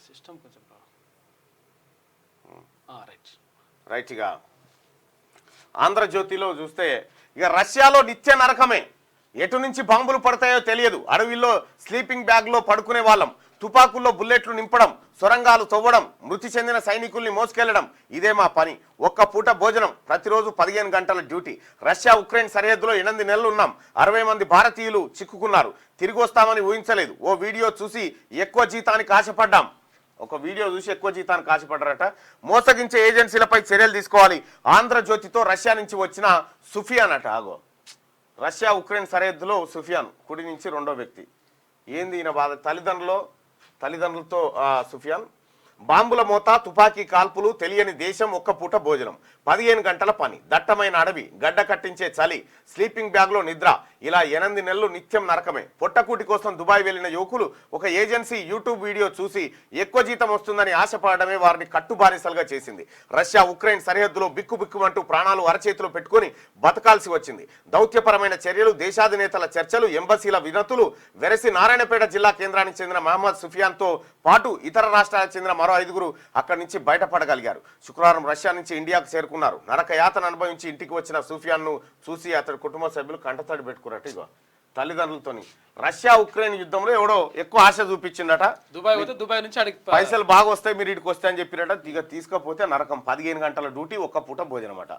సిస్టమ్ కొంచెం రైట్. ఇక ఆంధ్రజ్యోతిలో చూస్తే ఇక రష్యాలో నిత్య నరకమే, ఎటు నుంచి బాంబులు పడతాయో తెలియదు. అడవిలో స్లీపింగ్ బ్యాగ్లో పడుకునే వాళ్ళం, తుపాకుల్లో బుల్లెట్లు నింపడం, సొరంగాలు తవ్వడం, మృతి చెందిన సైనికుల్ని మోసుకెళ్లడం, ఇదే మా పని. ఒక్క పూట భోజనం, ప్రతిరోజు 15 గంటల డ్యూటీ. రష్యా ఉక్రెయిన్ సరిహద్దులో 8 నెలలు ఉన్నాం. 60 మంది భారతీయులు చిక్కుకున్నారు. తిరిగి వస్తామని ఊహించలేదు. ఓ వీడియో చూసి ఎక్కువ జీతానికి ఆశపడ్డాం. ఒక వీడియో చూసి ఎక్కువ జీతానికి ఆశపడ్డారట. మోసగించే ఏజెన్సీలపై చర్యలు తీసుకోవాలి. ఆంధ్రజ్యోతితో రష్యా నుంచి వచ్చిన సుఫియాన్ అట. ఆగో, రష్యా ఉక్రెయిన్ సరిహద్దులో సుఫియాన్, కుడి నుంచి రెండో వ్యక్తి. ఏంది ఈయన బాధ? తల్లిదండ్రులతో సుఫియాన్ బాంబుల మోత, తుపాకీ కాల్పులు, తెలియని దేశం, ఒక్క పూట భోజనం, 15 గంటల పని, దట్టమైన అడవి, గడ్డ కట్టించే చలి, స్లీపింగ్ బ్యాగ్లో నిద్ర, ఇలా 8 నెలలు నిత్యం నరకమే. పొట్టకూటి కోసం దుబాయ్ వెళ్లిన యువకులు ఒక ఏజెన్సీ యూట్యూబ్ వీడియో చూసి ఎక్కువ జీతం వస్తుందని ఆశపడమే వారిని కట్టుబానిసలుగా చేసింది. రష్యా ఉక్రెయిన్ సరిహద్దులో బిక్కుబిక్కుమంటూ ప్రాణాలు అరచేతిలో పెట్టుకుని బతకాల్సి వచ్చింది. దౌత్యపరమైన చర్యలు, దేశాధినేతల చర్చలు, ఎంబసీల వినతులు వెరసి నారాయణపేట జిల్లా కేంద్రానికి చెందిన మహమ్మద్ సుఫియాన్తో పాటు ఇతర రాష్ట్రాలకు చెందిన మరో 5గురు అక్కడి నుంచి బయటపడగలిగారు. శుక్రవారం రష్యా నుంచి ఇండియాకు చేరుకున్నారు. నరక యాతన అనుభవించి ఇంటికి వచ్చిన సుఫియాన్ను చూసి అతడి కుటుంబ సభ్యులు కంటతడి పెట్టుకున్నట్టు ఇగో తల్లిదండ్రులతోని. రష్యా ఉక్రెయిన్ యుద్ధంలో ఎవడో ఎక్కువ ఆశ చూపించిందట. దుబాయ్ నుంచి పైసలు బాగా వస్తాయి, మీరు ఇటుకు వస్తాయని చెప్పినట. ఇక తీసుకపోతే నరకం. 15 గంటల డ్యూటీ, ఒక్క పూట భోజనం అట.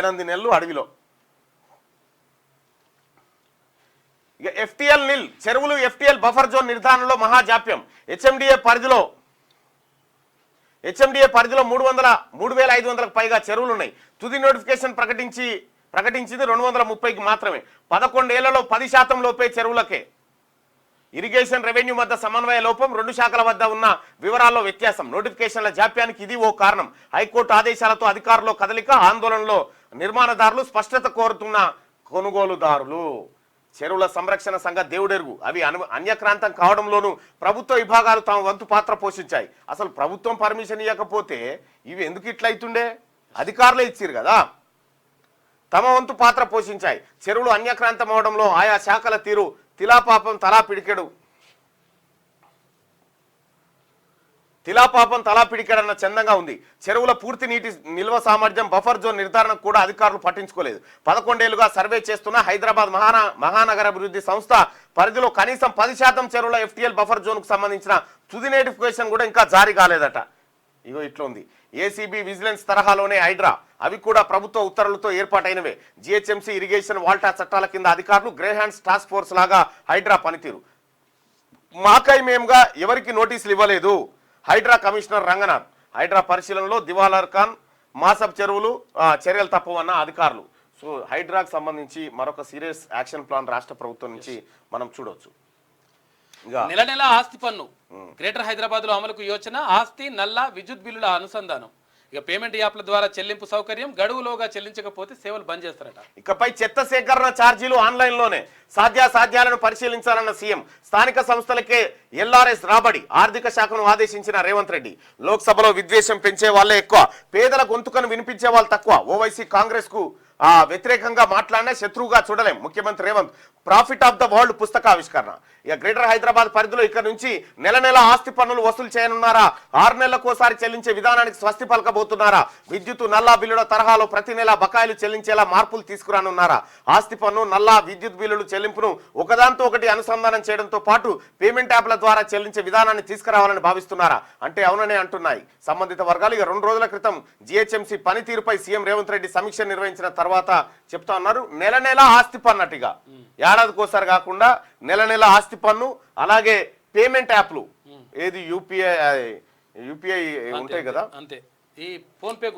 8 నెలలు అడవిలో. ఇక FTL నిల్ చెరువులు FTL బఫర్ జోన్ నిర్ధారణలో మహాజాప్యం. హెచ్ఎండిఏ పరిధిలో 3,500కు పైగా చెరువులు ఉన్నాయి. తుది నోటిఫికేషన్ ప్రకటించింది 230కి మాత్రమే. 11 ఏళ్లలో 10% లోపే చెరువులకే. ఇరిగేషన్, రెవెన్యూ మధ్య సమన్వయ లోపం, 2 శాఖల వద్ద ఉన్న వివరాల్లో వ్యత్యాసం. నోటిఫికేషన్ల జాప్యానికి ఇది ఓ కారణం. హైకోర్టు ఆదేశాలతో అధికారుల్లో కదలిక, ఆందోళనలో నిర్మాణదారులు, స్పష్టత కోరుతున్న కొనుగోలుదారులు. చెరువుల సంరక్షణ సంఘ దేవుడెరుగు. అవి అన్యక్రాంతం కావడంలోనూ ప్రభుత్వ విభాగాలు తమ వంతు పాత్ర పోషించాయి. అసలు ప్రభుత్వం పర్మిషన్ ఇవ్వకపోతే ఇవి ఎందుకు ఇట్లయితుండే? అధికారులే ఇచ్చిరు కదా. తమ వంతు పాత్ర పోషించాయి. చెరువులు అన్యక్రాంతం అవడంలో ఆయా శాఖల తీరు తిలాపాపం తలా పిడికెడన్న చందంగా ఉంది. చెరువుల పూర్తి నీటి నిల్వ సామర్థ్యం, బఫర్ జోన్ నిర్ధారణ కూడా అధికారులు పట్టించుకోలేదు. 11 ఏళ్లుగా సర్వే చేస్తున్న హైదరాబాద్ మహానగర అభివృద్ధి సంస్థ పరిధిలో కనీసం 10% చెరువుల FTL బఫర్ జోన్ కు సంబంధించిన తుది నోటిఫికేషన్ కూడా ఇంకా జారీ కాలేదట. ఇగో ఇట్లా ఉంది. ఏసీబీ, విజిలెన్స్ తరహాలోనే హైడ్రా. అవి కూడా ప్రభుత్వ ఉత్తర్వులతో ఏర్పాటైనవే. GHMC, ఇరిగేషన్, వాల్టా చట్టాల కింద అధికారులు, గ్రే హ్యాండ్స్ టాస్క్ ఫోర్స్ లాగా హైడ్రా పనితీరు. మాకై మేముగా ఎవరికి నోటీసులు ఇవ్వలేదు. హైడ్రా కమిషనర్ రంగనాథ్. హైడ్రా పరిశీలనలో దివాలర్ ఖాన్, మాసబ్ చెరువులు చర్యలు తప్పవన్న అధికారులు. సో హైడ్రాకు సంబంధించి మరొక సీరియస్ యాక్షన్ ప్లాన్ రాష్ట్ర ప్రభుత్వం నుంచి మనం చూడవచ్చు. నెల నెల ఆస్తి పన్ను గ్రేటర్ హైదరాబాద్ లో అమలుకు యోచన. ఆస్తి, నల్ల, విద్యుత్ బిల్లుల అనుసంధానం. ఇక పేమెంట్ యాప్ల ద్వారా చెల్లింపు సౌకర్యం. గడువులోగా చెల్లించకపోతే సేవలు బంద్ చేస్తారట. ఇకపై చెత్త సేకరణ ఛార్జీలు ఆన్లైన్లోనే. సాధ్యాసాధ్యాలను పరిశీలించాలన్న సీఎం. స్థానిక సంస్థలకే LRS రాబడి. ఆర్థిక శాఖను ఆదేశించిన రేవంత్ రెడ్డి. లోక్సభలో విద్వేషం పెంచే వాళ్లే ఎక్కువ, పేదల గొంతుకను వినిపించే వాళ్ళు తక్కువ. ఓవైసీ కాంగ్రెస్ కు వ్యతిరేకంగా మాట్లాడినా శత్రువుగా చూడలేం. ముఖ్యమంత్రి Revanth profit of the world పుస్తకావిష్కరణ. ఇక గ్రేటర్ హైదరాబాద్ పరిధిలో ఇక్కడ నుంచి నెల నెల ఆస్తి పన్నులు వసూలు చేయనున్నారా? 6 నెలలకోసారి చెల్లించే విధానానికి స్వస్తి పలకబోతున్నారా? విద్యుత్, నల్లా బిల్లుల తరహాలో ప్రతి నెల బకాయిలు చెల్లించేలా మార్పులు తీసుకురానున్నారా? ఆస్తి పన్ను, నల్లా, విద్యుత్ బిల్లులు చెల్లింపును ఒకదాంతో ఒకటి అనుసంధానం చేయడంతో పాటు పేమెంట్ యాప్ల ద్వారా చెల్లించే విధానాన్ని తీసుకురావాలని భావిస్తున్నారా అంటే అవుననే అంటున్నాయి సంబంధిత వర్గాలు. ఇక 2 రోజుల క్రితం GHMC పనితీరుపై సీఎం రేవంత్ రెడ్డి సమీక్ష నిర్వహించిన తర్వాత చెప్తా ఉన్నారు. నెల నెల ఆస్తి పన్ను అటుగా ఏడాదికోసారి కాకుండా నెల నెల ఆస్తి పన్ను, అలాగే పేమెంట్ యాప్లు. ఏది యూపీఐ ఉంటాయి కదా, అంతే. ఈ ఫోన్ పే,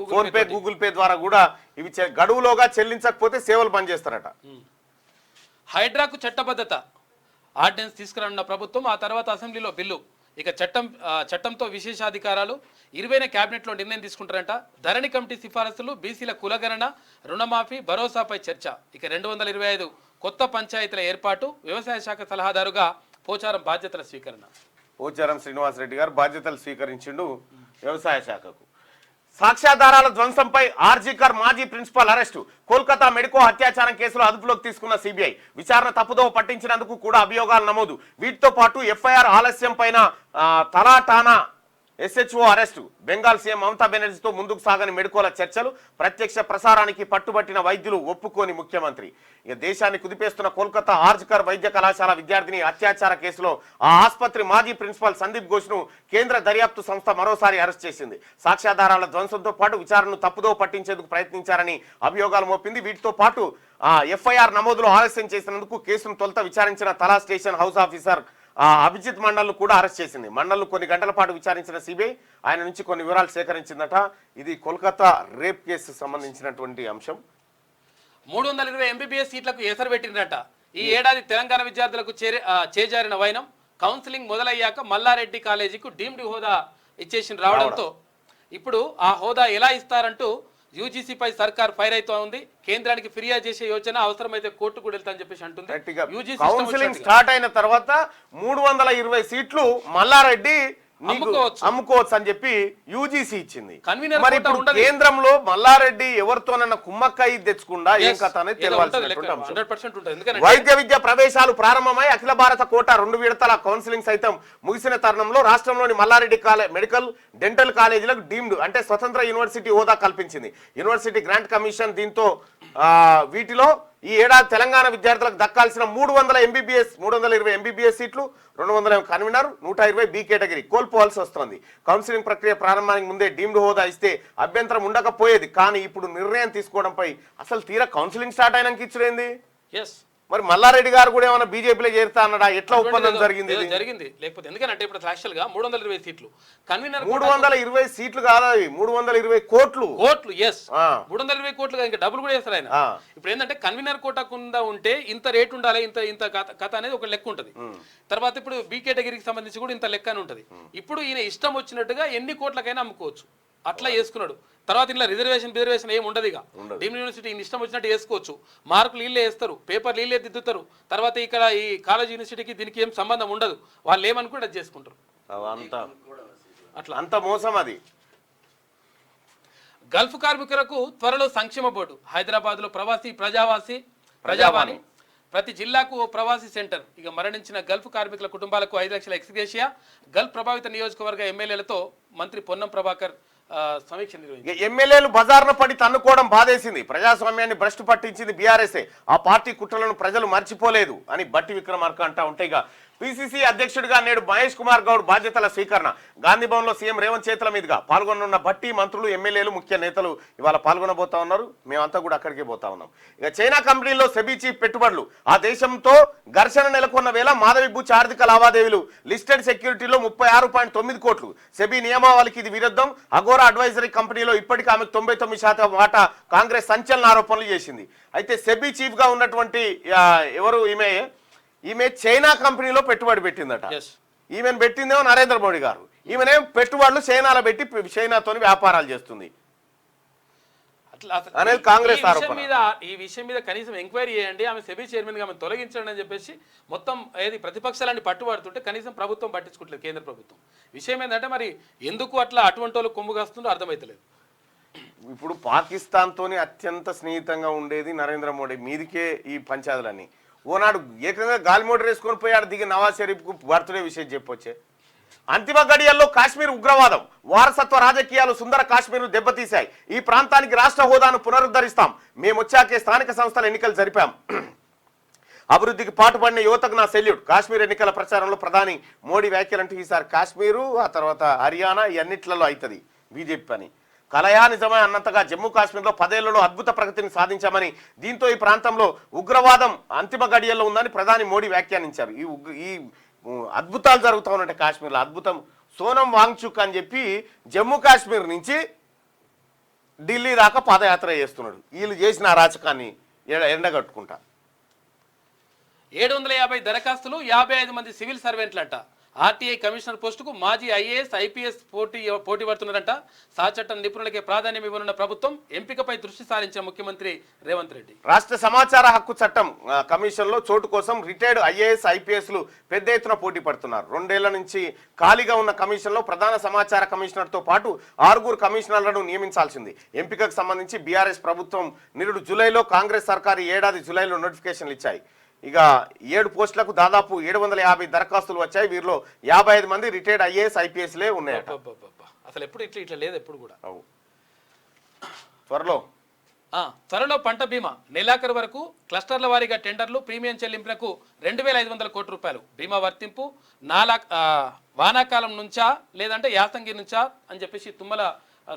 గూగుల్ పే ద్వారా కూడా ఇవి గడువులోగా చెల్లించకపోతే సేవలు బంద్ చేస్తారట. హైడ్రాకు చట్టబద్ధత ఆర్డినెన్స్ తీసుకురానున్న ప్రభుత్వం. ఆ తర్వాత అసెంబ్లీలో బిల్లు. ఇక చట్టంతో విశేషాధికారాలు. 20న క్యాబినెట్లో నిర్ణయం తీసుకుంటారంట. ధరణి కమిటీ సిఫారసులు, బీసీల కులగణన, రుణమాఫీ, భరోసాపై చర్చ. ఇక 225 కొత్త పంచాయతీల ఏర్పాటు. వ్యవసాయ శాఖ సలహాదారుగా పోచారం బాధ్యతల స్వీకరణ. పోచారం శ్రీనివాసరెడ్డి గారు బాధ్యతలు స్వీకరించిండు వ్యవసాయ శాఖకు. సాక్ష్యాధారాల ధ్వంసంపై ఆర్జీకర్ మాజీ ప్రిన్సిపాల్ అరెస్టు. కోల్కతా మెడికో అత్యాచారం కేసులో అదుపులోకి తీసుకున్న సిబిఐ. విచారణ తప్పుదోవ పట్టించినందుకు కూడా అభియోగాలు నమోదు. వీటితో పాటు FIR ఆలస్యం పైన తలాటానా SHO arrest. Bengal CM Mamata బెనర్జీతో ముందుకు సాగని మెడికోల చర్చలు. ప్రత్యక్ష ప్రసారానికి పట్టుబట్టిన వైద్యులు ఒప్పుకోని ముఖ్యమంత్రి. ఇక దేశాన్ని కుదిపేస్తున్న కోల్కతా ఆర్జికర్ వైద్య కళాశాల విద్యార్థిని అత్యాచార కేసులో ఆ ఆసుపత్రి మాజీ ప్రిన్సిపాల్ సందీప్ ఘోష్ను కేంద్ర దర్యాప్తు సంస్థ మరోసారి అరెస్ట్ చేసింది. సాక్ష్యాధారాల ధ్వంసంతో పాటు విచారణను తప్పుదోవ పట్టించేందుకు ప్రయత్నించారని అభియోగాలు మోపింది. వీటితో పాటు FIR నమోదులో ఆలస్యం చేసినందుకు కేసును తొలుత విచారించిన Tala station house officer Abhijit Mondal కూడా అరెస్ట్ చేసింది. మండల్ కొన్ని గంటల పాటు విచారించిన సిబిఐ ఆయన నుంచి కొన్ని వివరాలు సేకరించిందట. ఇది కోల్కతా రేప్ కేసు సంబంధించినటువంటి అంశం. 320 MBBS సీట్లకు ఎసరు పెట్టిందట. ఈ ఏడాది తెలంగాణ విద్యార్థులకు చేజారిన వైనం. కౌన్సిలింగ్ మొదలయ్యాక మల్లారెడ్డి కాలేజీకు డీమ్డ్ హోదా ఇచ్చేసి రావడంతో ఇప్పుడు ఆ హోదా ఎలా ఇస్తారంటూ యూజీసీపై సర్కార్ ఫైర్ అవుతా ఉంది. కేంద్రానికి ఫిర్యాదు చేసే యోచన అవసరమైతే కోర్టు కూడా వెళ్తా అని చెప్పేసి అంటుంది. కౌన్సిలింగ్ స్టార్ట్ అయిన తర్వాత 320 సీట్లు మల్లారెడ్డి అమ్ముకోవచ్చు అని చెప్పి యూజీసీ ఇచ్చింది. మరి ఇప్పుడు కేంద్రంలో మల్లారెడ్డి ఎవరితోనన్నా కుమ్మక్కయి తెచ్చుకుండా ఏం కథ అనేది తెలియాల్సినటువంటి అంశం. వైద్య విద్య ప్రవేశాలు ప్రారంభమై అఖిల భారత కోట 2 విడతల కౌన్సిలింగ్ సైతం ముగిసిన తరుణంలో రాష్ట్రంలోని మల్లారెడ్డి మెడికల్ డెంటల్ కాలేజీలకు డీమ్డ్ అంటే స్వతంత్ర యూనివర్సిటీ హోదా కల్పించింది యూనివర్సిటీ గ్రాంట్ కమిషన్. దీంతో వీటిలో ఈ ఏడాది తెలంగాణ విద్యార్థులకు దక్కాల్సిన 320 ఎంబీబీఎస్ సీట్లు, 200 కన్వీనర్, 120 బి కేటగిరీ కోల్పోవాల్సి వస్తోంది. కౌన్సిలింగ్ ప్రక్రియ ప్రారంభానికి ముందే డీమ్డ్ హోదా ఇస్తే అభ్యంతరం ఉండకపోయేది. కానీ ఇప్పుడు నిర్ణయం తీసుకోవడంపై అసలు తీరా కౌన్సిలింగ్ స్టార్ట్ అయినాక ఇచ్చుడేంది? మరి మల్లారెడ్డి గారు కూడా ఏమైనా బీజేపీలో చేరుతా అన్నాడా? ఎట్లా ఒప్పందం జరిగింది? లేకపోతే ఎందుకంటే ఇప్పుడు యాక్చువల్ గా 320 సీట్లు కన్వీనర్ 320 సీట్లు కాదు, 320 కోట్లు. 320 కోట్లు ఇంకా డబ్బులు కూడా చేస్తారు ఆయన. ఇప్పుడు ఏంటంటే కన్వీనర్ కోటా కింద ఉంటే ఇంత రేట్ ఉండాలి, ఇంత కథ అనేది ఒక లెక్క ఉంటది. తర్వాత ఇప్పుడు బి కేటగిరీకి సంబంధించి కూడా ఇంత లెక్క అని ఉంటది. ఇప్పుడు ఈయన ఇష్టం వచ్చినట్టుగా ఎన్ని కోట్లకైనా అమ్ముకోవచ్చు, అట్లా చేసుకున్నాడు. తర్వాత ఇలా రిజర్వేషన్ ఏమి ఉండదు. ఇక డీమ్డ్ యూనివర్సిటీ ఇష్టం వచ్చినట్టు వేసుకోవచ్చు, మార్కులు వీళ్ళే వేస్తారు, పేపర్లు వీళ్ళే దిద్దుతారు. తర్వాత ఇక్కడ ఈ కాలేజ్ యూనివర్సిటీకి దీనికి ఏం సంబంధం ఉండదు, వాళ్ళు ఏమనుకుంటే అది చేసుకుంటారు. అట్లా అంత మోసం అది. గల్ఫ్ కార్మికులకు త్వరలో సంక్షేమ బోర్డు. హైదరాబాద్ లో ప్రజావాణి ప్రతి జిల్లాకు ఓ ప్రవాసీ సెంటర్. ఇక మరణించిన గల్ఫ్ కార్మికుల కుటుంబాలకు 5 లక్షల ఎక్స్గ్రేషియా. గల్ఫ్ ప్రభావిత నియోజకవర్గ ఎమ్మెల్యేలతో మంత్రి పొన్నం ప్రభాకర్ సమీక్ష నిర్వహించారు. ఎమ్మెల్యేలు బజార్ను పడి తన్నుకోవడం బాధేసింది. ప్రజాస్వామ్యాన్ని భ్రష్టు పట్టించింది బీఆర్ఎస్ఏ. ఆ పార్టీ కుట్రలను ప్రజలు మర్చిపోలేదు అని బట్టి విక్రమార్క అంటా ఉంటే ఇక పిసిసి అధ్యక్షుడిగా నేడు మహేష్ కుమార్ గౌడ్ బాధ్యతల స్వీకరణ. గాంధీ భవన్ లో సీఎం రేవంత్ చేతుల మీదుగా పాల్గొనున్న బట్టి మంత్రులు, ఎమ్మెల్యేలు, ముఖ్య నేతలు ఇవాళ పాల్గొనబోతా ఉన్నారు. మేమంతా కూడా అక్కడికే పోతా ఉన్నాం. ఇక చైనా కంపెనీలో సెబీ చీఫ్ పెట్టుబడులు. ఆ దేశంతో ఘర్షణ నెలకొన్న వేళ మాధవి బుచ్ ఆర్థిక లావాదేవీలు లిస్టెడ్ సెక్యూరిటీలో 36.9 కోట్లు. సెబీ నియమావళికి ఇది విరుద్ధం. అగోరా అడ్వైజరీ కంపెనీలో ఇప్పటికీ ఆమెకు 99% వాటా. కాంగ్రెస్ సంచలన ఆరోపణలు చేసింది. అయితే సెబీ చీఫ్ గా ఉన్నటువంటి ఎవరు ఈమె చైనా కంపెనీలో పెట్టుబడి పెట్టిందట. ఈమెను పెట్టిందేమో నరేంద్ర మోడీ గారు. ఈమెనే పెట్టుబడులు చైనాలో పెట్టి చైనాతో వ్యాపారాలు చేస్తుంది అనేది కాంగ్రెస్ ఆరోపణ. ఈ విషయం మీద కనీసం ఎంక్వైరీ చేయండి, ఆమె సెబీ చైర్మన్ గా ఆమె తొలగించండి అని చెప్పేసి మొత్తం ఏది ప్రతిపక్షాలని పట్టుబడుతుంటే కనీసం ప్రభుత్వం పట్టించుకోవట్లేదు. కేంద్ర ప్రభుత్వం విషయం ఏంటంటే మరి ఎందుకు అట్లా అటువంటి వాళ్ళు కొమ్ము కాస్తుందో అర్థమైతలేదు. ఇప్పుడు పాకిస్తాన్ తోని అత్యంత స్నేహితంగా ఉండేది నరేంద్ర మోడీ. మీదికే ఈ పంచాదులన్నీ. ఓనాడు ఏకంగా గాలి మోటార్ వేసుకొని పోయాడు దిగి నవాజ్ షరీఫ్కు బర్త్డే విషయం చెప్పొచ్చే. అంతిమ గడియల్లో కాశ్మీర్ ఉగ్రవాదం, వారసత్వ రాజకీయాలు సుందర కాశ్మీర్ను దెబ్బతీశాయి. ఈ ప్రాంతానికి రాష్ట్ర హోదాను పునరుద్ధరిస్తాం. మేమొచ్చాకే స్థానిక సంస్థల ఎన్నికలు జరిపాం. అభివృద్ధికి పాటుపడిన యువతకు నా సెల్యూట్. కాశ్మీర్ ఎన్నికల ప్రచారంలో ప్రధాని మోడీ వ్యాఖ్యలంటూ ఈసారి కాశ్మీరు, ఆ తర్వాత హర్యానా ఇవన్నిట్లలో అవుతుంది బీజేపీ పని. కలయా నిజమే అన్నంతగా జమ్మూ కాశ్మీర్లో 10 ఏళ్లలో అద్భుత ప్రగతిని సాధించామని, దీంతో ఈ ప్రాంతంలో ఉగ్రవాదం అంతిమ గడియల్లో ఉందని ప్రధాని మోడీ వ్యాఖ్యానించారు. ఈ అద్భుతాలు జరుగుతూ ఉన్నట్టు కాశ్మీర్లో అద్భుతం. సోనం వాంగ్చుక్ అని చెప్పి జమ్మూ కాశ్మీర్ నుంచి ఢిల్లీ దాకా పాదయాత్ర చేస్తున్నాడు. వీళ్ళు చేసిన అరాచకాన్ని ఎండగట్టుకుంటా. 750 దరఖాస్తులు, 55 మంది సివిల్ సర్వెంట్లంట. ఆర్టీఐ కమిషనర్ పోస్టుకు మాజీ ఐఏఎస్, ఐపీఎస్ పోటీ పడుతున్నారంట. సహచట్ట నిపుణులకే ప్రాధాన్యం ఇవ్వనున్న ప్రభుత్వం ఎంపికపై దృష్టి సారించిన ముఖ్యమంత్రి రేవంత్ రెడ్డి. రాష్ట్ర సమాచార హక్కు చట్టం కమిషన్లో చోటు కోసం రిటైర్డ్ ఐఏఎస్, ఐపీఎస్లు పెద్ద ఎత్తున పోటీ పడుతున్నారు. 2 ఏళ్ల నుంచి ఖాళీగా ఉన్న కమిషన్లో ప్రధాన సమాచార కమిషనర్తో పాటు 6 కమిషనర్లను నియమించాల్సింది. ఎంపికకు సంబంధించి బీఆర్ఎస్ ప్రభుత్వం నిరుడు జూలైలో, కాంగ్రెస్ సర్కారు ఏడాది జూలైలో నోటిఫికేషన్లు ఇచ్చాయి. ఇక 7 పోస్టులకు దాదాపు 750 దరఖాస్తులు వచ్చాయి. వీరిలో 55 మంది రిటైర్డ్ ఐఏఎస్, ఐపీఎస్లే ఉన్నాయట. అసలు ఎప్పుడు ఇట్లా లేదు ఎప్పుడు కూడా. త్వరలో పంట బీమా నెలాఖరు వరకు క్లస్టర్ల వారీగా టెండర్లు, ప్రీమియం చెల్లింపులకు 2500 కోట్ల రూపాయలు. బీమా వర్తింపు వానాకాలం నుంచా లేదంటే యాసంగి నుంచా అని చెప్పేసి తుమ్మల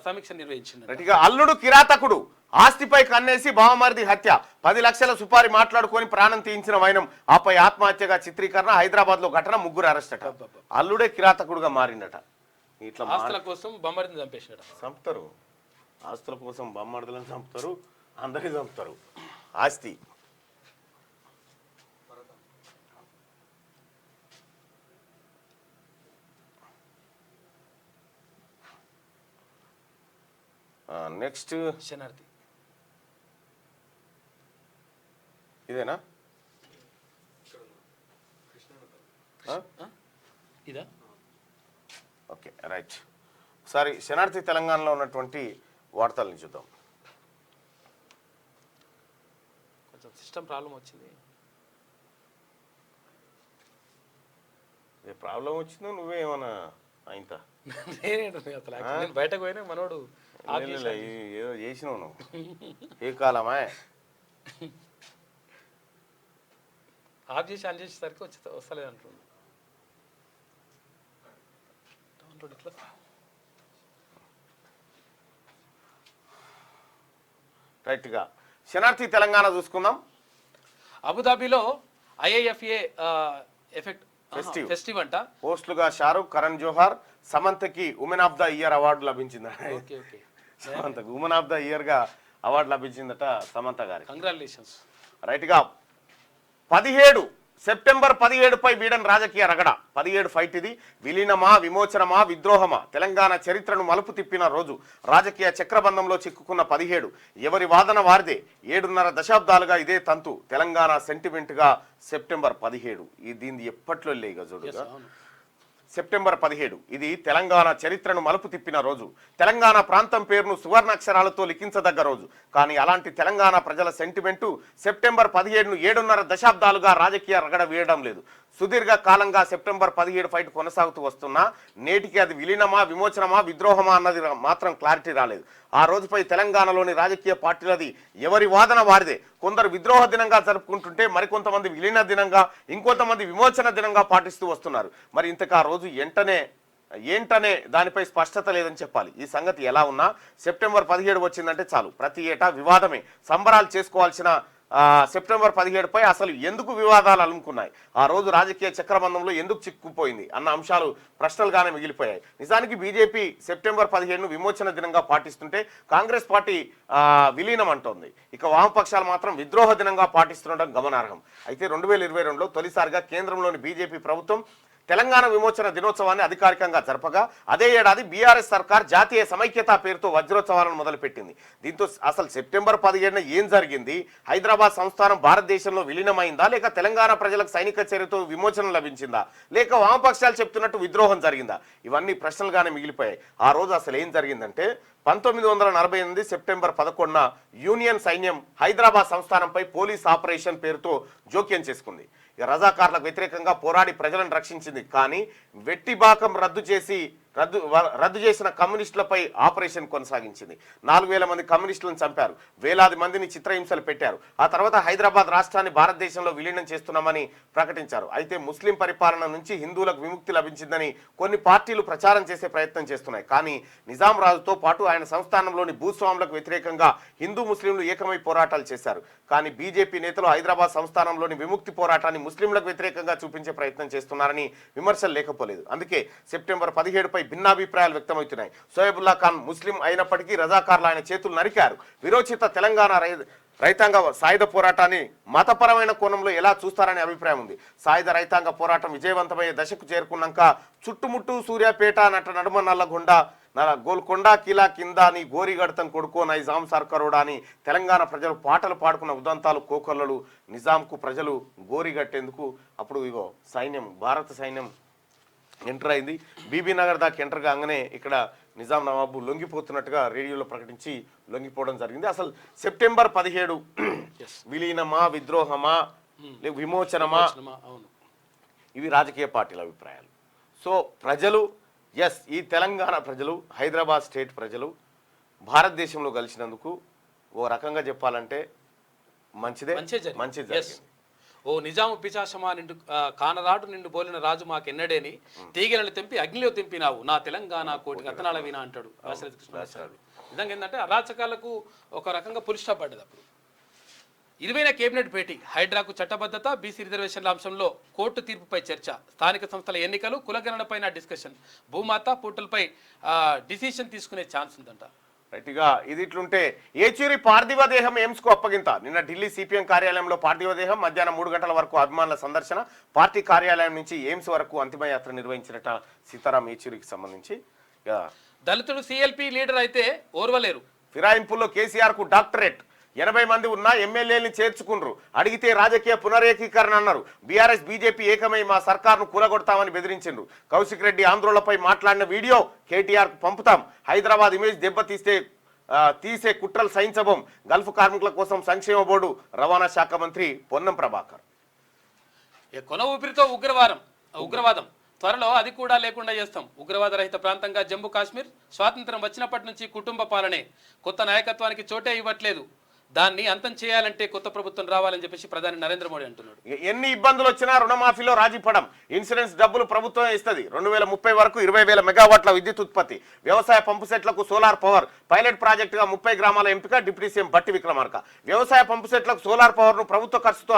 సమీక్ష నిర్వహించింది. అల్లుడు కిరాతకుడు ఆస్తిపై కన్నేసి బావమరిది హత్య. 10 లక్షల సుపారి మాట్లాడుకొని ప్రాణం తీయించిన వైనం, ఆపై ఆత్మహత్యగా చిత్రీకరణ. హైదరాబాద్ లో ఘటన, 3 అరెస్ట్ అట. అల్లుడే కిరాతకుడుగా మారిండట. ఇట్లా ఆస్తుల కోసం బావమరిదిని చంపేశాడు. చంపుతారు, ఆస్తుల కోసం బావమరిదులను చంపుతారు, అందరినీ చంపుతారు. ఆస్తి నెక్స్ట్ శనార్థి ఇదేనా ఇదా ఓకే రైట్. ఒకసారి శనార్థి తెలంగాణలో ఉన్నటువంటి వార్తల్ని చూద్దాం. కొంచెం సిస్టమ్ ప్రాబ్లం వచ్చింది. ఏ ప్రాబ్లం వచ్చిందో నువ్వేమన్నా అయితా నేనేంటి అసలు నేను బయటకు పోయినా మనోడు ఏదో చేసినావు నువ్వు. ఏ కాలమా ఆఫ్ చేసి ఆన్ చేసేసరికి వస్తలేదు అంటుంది. ఇట్లా రైట్గా శనార్థి తెలంగాణ చూసుకుందాం. అబుదాబిలో ఐఐఎఫ్ఏ ఫెస్టివ్ అంట. పోస్టులుగా షారూక్, కరణ్ జోహార్, సమంతకి women of the year award లభించింది. సమంతకు ఉమెన్ ఆఫ్ ద ఇయర్ గా అవార్డు లభించిందట సమంత గారికి. కంగ్రాచులేషన్స్. రైట్గా 17 సెప్టెంబర్ 17పై వీడని రాజకీయ రగడ. 17 ఫైట్ ఇది. విలీనమా, విమోచనమా, విద్రోహమా? తెలంగాణ చరిత్రను మలుపు తిప్పిన రోజు. రాజకీయ చక్రబంధంలో చిక్కుకున్న 17. ఎవరి వాదన వారిదే. 7.5 దశాబ్దాలుగా ఇదే తంతు. తెలంగాణ సెంటిమెంట్ గా సెప్టెంబర్ 17. దీన్ని ఎప్పట్లో లేక చూడుగా సెప్టెంబర్ 17 ఇది తెలంగాణ చరిత్రను మలుపు తిప్పిన రోజు. తెలంగాణ ప్రాంతం పేరును సువర్ణాక్షరాలతో లిఖించదగ్గ రోజు. కానీ అలాంటి తెలంగాణ ప్రజల సెంటిమెంటు సెప్టెంబర్ 17ను 7.5 దశాబ్దాలుగా రాజకీయ రగడ వేయడం లేదు. సుదీర్ఘ కాలంగా సెప్టెంబర్ 17 ఫైట్ కొనసాగుతూ వస్తున్నా నేటికి అది విలీనమా, విమోచనమా, విద్రోహమా అన్నది మాత్రం క్లారిటీ రాలేదు. ఆ రోజుపై తెలంగాణలోని రాజకీయ పార్టీలది ఎవరి వాదన వారిదే. కొందరు విద్రోహ దినంగా జరుపుకుంటుంటే మరికొంతమంది విలీన దినంగా, ఇంకొంతమంది విమోచన దినంగా పాటిస్తూ వస్తున్నారు. మరి ఇంతకు ఆ రోజు ఏంటనే దానిపై స్పష్టత లేదని చెప్పాలి. ఈ సంగతి ఎలా ఉన్నా సెప్టెంబర్ 17 వచ్చిందంటే చాలు ప్రతి ఏటా వివాదమే. సంబరాలు చేసుకోవాల్సిన సెప్టెంబర్ 17పై అసలు ఎందుకు వివాదాలు అలుముకున్నాయి, ఆ రోజు రాజకీయ చక్రబంధంలో ఎందుకు చిక్కుపోయింది అన్న అంశాలు ప్రశ్నలుగానే మిగిలిపోయాయి. నిజానికి బీజేపీ సెప్టెంబర్ 17ను విమోచన దినంగా పాటిస్తుంటే కాంగ్రెస్ పార్టీ విలీనం అంటోంది. ఇక వామపక్షాలు మాత్రం విద్రోహ దినంగా పాటిస్తుండడం గమనార్హం. అయితే 2022లో తొలిసారిగా కేంద్రంలోని బీజేపీ ప్రభుత్వం తెలంగాణ విమోచన దినోత్సవాన్ని అధికారికంగా జరపగా అదే ఏడాది బీఆర్ఎస్ సర్కార్ జాతీయ సమైక్యత పేరుతో వజ్రోత్సవాలను మొదలుపెట్టింది. దీంతో అసలు సెప్టెంబర్ 17న ఏం జరిగింది? హైదరాబాద్ సంస్థానం భారతదేశంలో విలీనమైందా, లేక తెలంగాణ ప్రజలకు సైనిక చర్యతో విమోచన లభించిందా, లేక వామపక్షాలు చెప్తున్నట్టు విద్రోహం జరిగిందా? ఇవన్నీ ప్రశ్నలుగానే మిగిలిపోయాయి. ఆ రోజు అసలు ఏం జరిగిందంటే 1948 సెప్టెంబర్ 11న యూనియన్ సైన్యం హైదరాబాద్ సంస్థానంపై పోలీస్ ఆపరేషన్ పేరుతో జోక్యం చేసుకుంది. రజాకార్లకు వ్యతిరేకంగా పోరాడి ప్రజలను రక్షించింది. కానీ వెట్టిబాకం రద్దు చేసిన కమ్యూనిస్టులపై ఆపరేషన్ కొనసాగించింది. 4000 మంది కమ్యూనిస్టులను చంపారు. వేలాది మందిని చిత్రహింసలు పెట్టారు. ఆ తర్వాత హైదరాబాద్ రాష్ట్రాన్ని భారతదేశంలో విలీనం చేస్తున్నామని ప్రకటించారు. అయితే ముస్లిం పరిపాలన నుంచి హిందువులకు విముక్తి లభించిందని కొన్ని పార్టీలు ప్రచారం చేసే ప్రయత్నం చేస్తున్నాయి. కానీ నిజాం రాజుతో పాటు ఆయన సంస్థానంలోని భూస్వాములకు వ్యతిరేకంగా హిందూ ముస్లింలు ఏకమై పోరాటాలు చేశారు. కానీ బీజేపీ నేతలు హైదరాబాద్ సంస్థానంలోని విముక్తి పోరాటాన్ని ముస్లింలకు వ్యతిరేకంగా చూపించే ప్రయత్నం చేస్తున్నారని విమర్శలు లేకపోలేదు. అందుకే సెప్టెంబర్ 17పై భిన్నాభిప్రాయాలు వ్యక్తమవుతున్నాయి. సోయబుల్లా ఖాన్ ముస్లిం అయినప్పటికీ రజాకార్లు ఆయన చేతులు నరికారు. విరోచిత తెలంగాణ రైతాంగ సాయుధ పోరాటాన్ని మతపరమైన కోణంలో ఎలా చూస్తారనే అభిప్రాయం ఉంది. సాయుధ రైతాంగ పోరాటం విజయవంతమయ్యే దశకు చేరుకున్నాక చుట్టుముట్టు సూర్యాపేట నడుమ నల్లగొండ గోల్కొండ కిలా కింద నీ గోరిగడతం కొడుకో నైజాం సర్కారోడా అని తెలంగాణ ప్రజలు పాటలు పాడుకున్న ఉదంతాలు, కోకొల్లలు. నిజాంకు ప్రజలు గోరిగట్టేందుకు అప్పుడు ఇగో సైన్యం, భారత సైన్యం ఎంటర్ అయింది. బీబీనగర్ దాకా ఎంటర్ కాగానే ఇక్కడ నిజాం నవాబు లొంగిపోతున్నట్టుగా రేడియోలో ప్రకటించి లొంగిపోవడం జరిగింది. అసలు సెప్టెంబర్ 17 విలీనమా, విద్రోహమా, విమోచనమా, ఇవి రాజకీయ పార్టీల అభిప్రాయాలు. సో ప్రజలు ఈ తెలంగాణ ప్రజలు, హైదరాబాద్ స్టేట్ ప్రజలు భారతదేశంలో కలిసినందుకు ఓ రకంగా చెప్పాలంటే మంచిదే జరిగింది. ఓ నిజాము పిచాశమా నిండు కానరాడు నిండు బోలిన రాజు మాకెన్నడేని తీగలను తెంపి అగ్నిలో తెంపినావు నా తెలంగాణ కోటి రతనాల వినా అంటాడు రాజశేఖర కృష్ణ. నిజంగా ఏంటంటే అరాచకాలకు ఒక రకంగా పులి స్టాప్ పడ్డది. అప్పుడు 20వ కేబినెట్ భేటీ, హైడ్రాకు చట్టబద్ధత, బీసీ రిజర్వేషన్ల అంశంలో కోర్టు తీర్పుపై చర్చ, స్థానిక సంస్థల ఎన్నికలు, కులగణనపైన డిస్కషన్, భూమాత పోర్టల్పై డిసిషన్ తీసుకునే ఛాన్స్ ఉందంట. రైట్గా ఇది ఇట్లుంటే ఏచూరి పార్థివ దేహం ఎయిమ్స్కు అప్పగింత. నిన్న ఢిల్లీ సిపిఎం కార్యాలయంలో పార్థివ దేహం మధ్యాహ్నం 3 గంటల వరకు అభిమానుల సందర్శన. పార్టీ కార్యాలయం నుంచి ఎయిమ్స్ వరకు అంతిమయాత్ర నిర్వహించినట్ట సీతారాం ఏచూరికి సంబంధించి. దళితుడు సిఎల్పి లీడర్ అయితే ఓర్వలేరు. ఫిరాయింపుల్లో కేసీఆర్కు డాక్టరేట్, 80 మంది ఉన్నా ఎమ్మెల్యేని చేర్చుకున్నారు, అడిగితే రాజకీయ పునరేకీకరణ అన్నారు. బీఆర్ఎస్ బీజేపీ ఏకమై మా సర్కార్ను కూలగొడతామని బెదిరించిండ్రు. కౌశిక్ రెడ్డి ఆందోళనపై మాట్లాడిన వీడియో కేటీఆర్కు పంపుతాం. హైదరాబాద్ ఇమేజ్ తీసే కుట్రలు సహించబోం. గల్ఫ్ కార్మికుల కోసం సంక్షేమ బోర్డు రవాణా శాఖ మంత్రి పొన్నం ప్రభాకర్. కొన ఊపిరితో ఉగ్రవాదం త్వరలో అది కూడా లేకుండా చేస్తాం. ఉగ్రవాద రహిత ప్రాంతంగా జమ్మూ కాశ్మీర్ స్వాతంత్రం వచ్చినప్పటి నుంచి కుటుంబ పాలనే. కొత్త నాయకత్వానికి చోటే ఇవ్వట్లేదు. దాన్ని అంతం చేయాలంటే కొత్త ప్రభుత్వం రావాలని చెప్పేసి ప్రధాని నరేంద్ర మోడీ అంటున్నాడు. ఎన్ని ఇబ్బందులు వచ్చినా రుణమాఫీలో రాజీ పడం. ఇన్సూరెన్స్ డబ్బులు ప్రభుత్వం ఇస్తుంది. 2030 వరకు 20,000 మెగావాట్ల విద్యుత్ ఉత్పత్తి. వ్యవసాయ పంపు సెట్లకు సోలార్ పవర్. పైలట్ ప్రాజెక్టుగా 30 గ్రామాల ఎంపిక. డిప్యూటీ సీఎం బట్టి విక్రమార్క. వ్యవసాయ పంపు సెట్లకు సోలార్ పవర్ ను ప్రభుత్వ ఖర్చుతో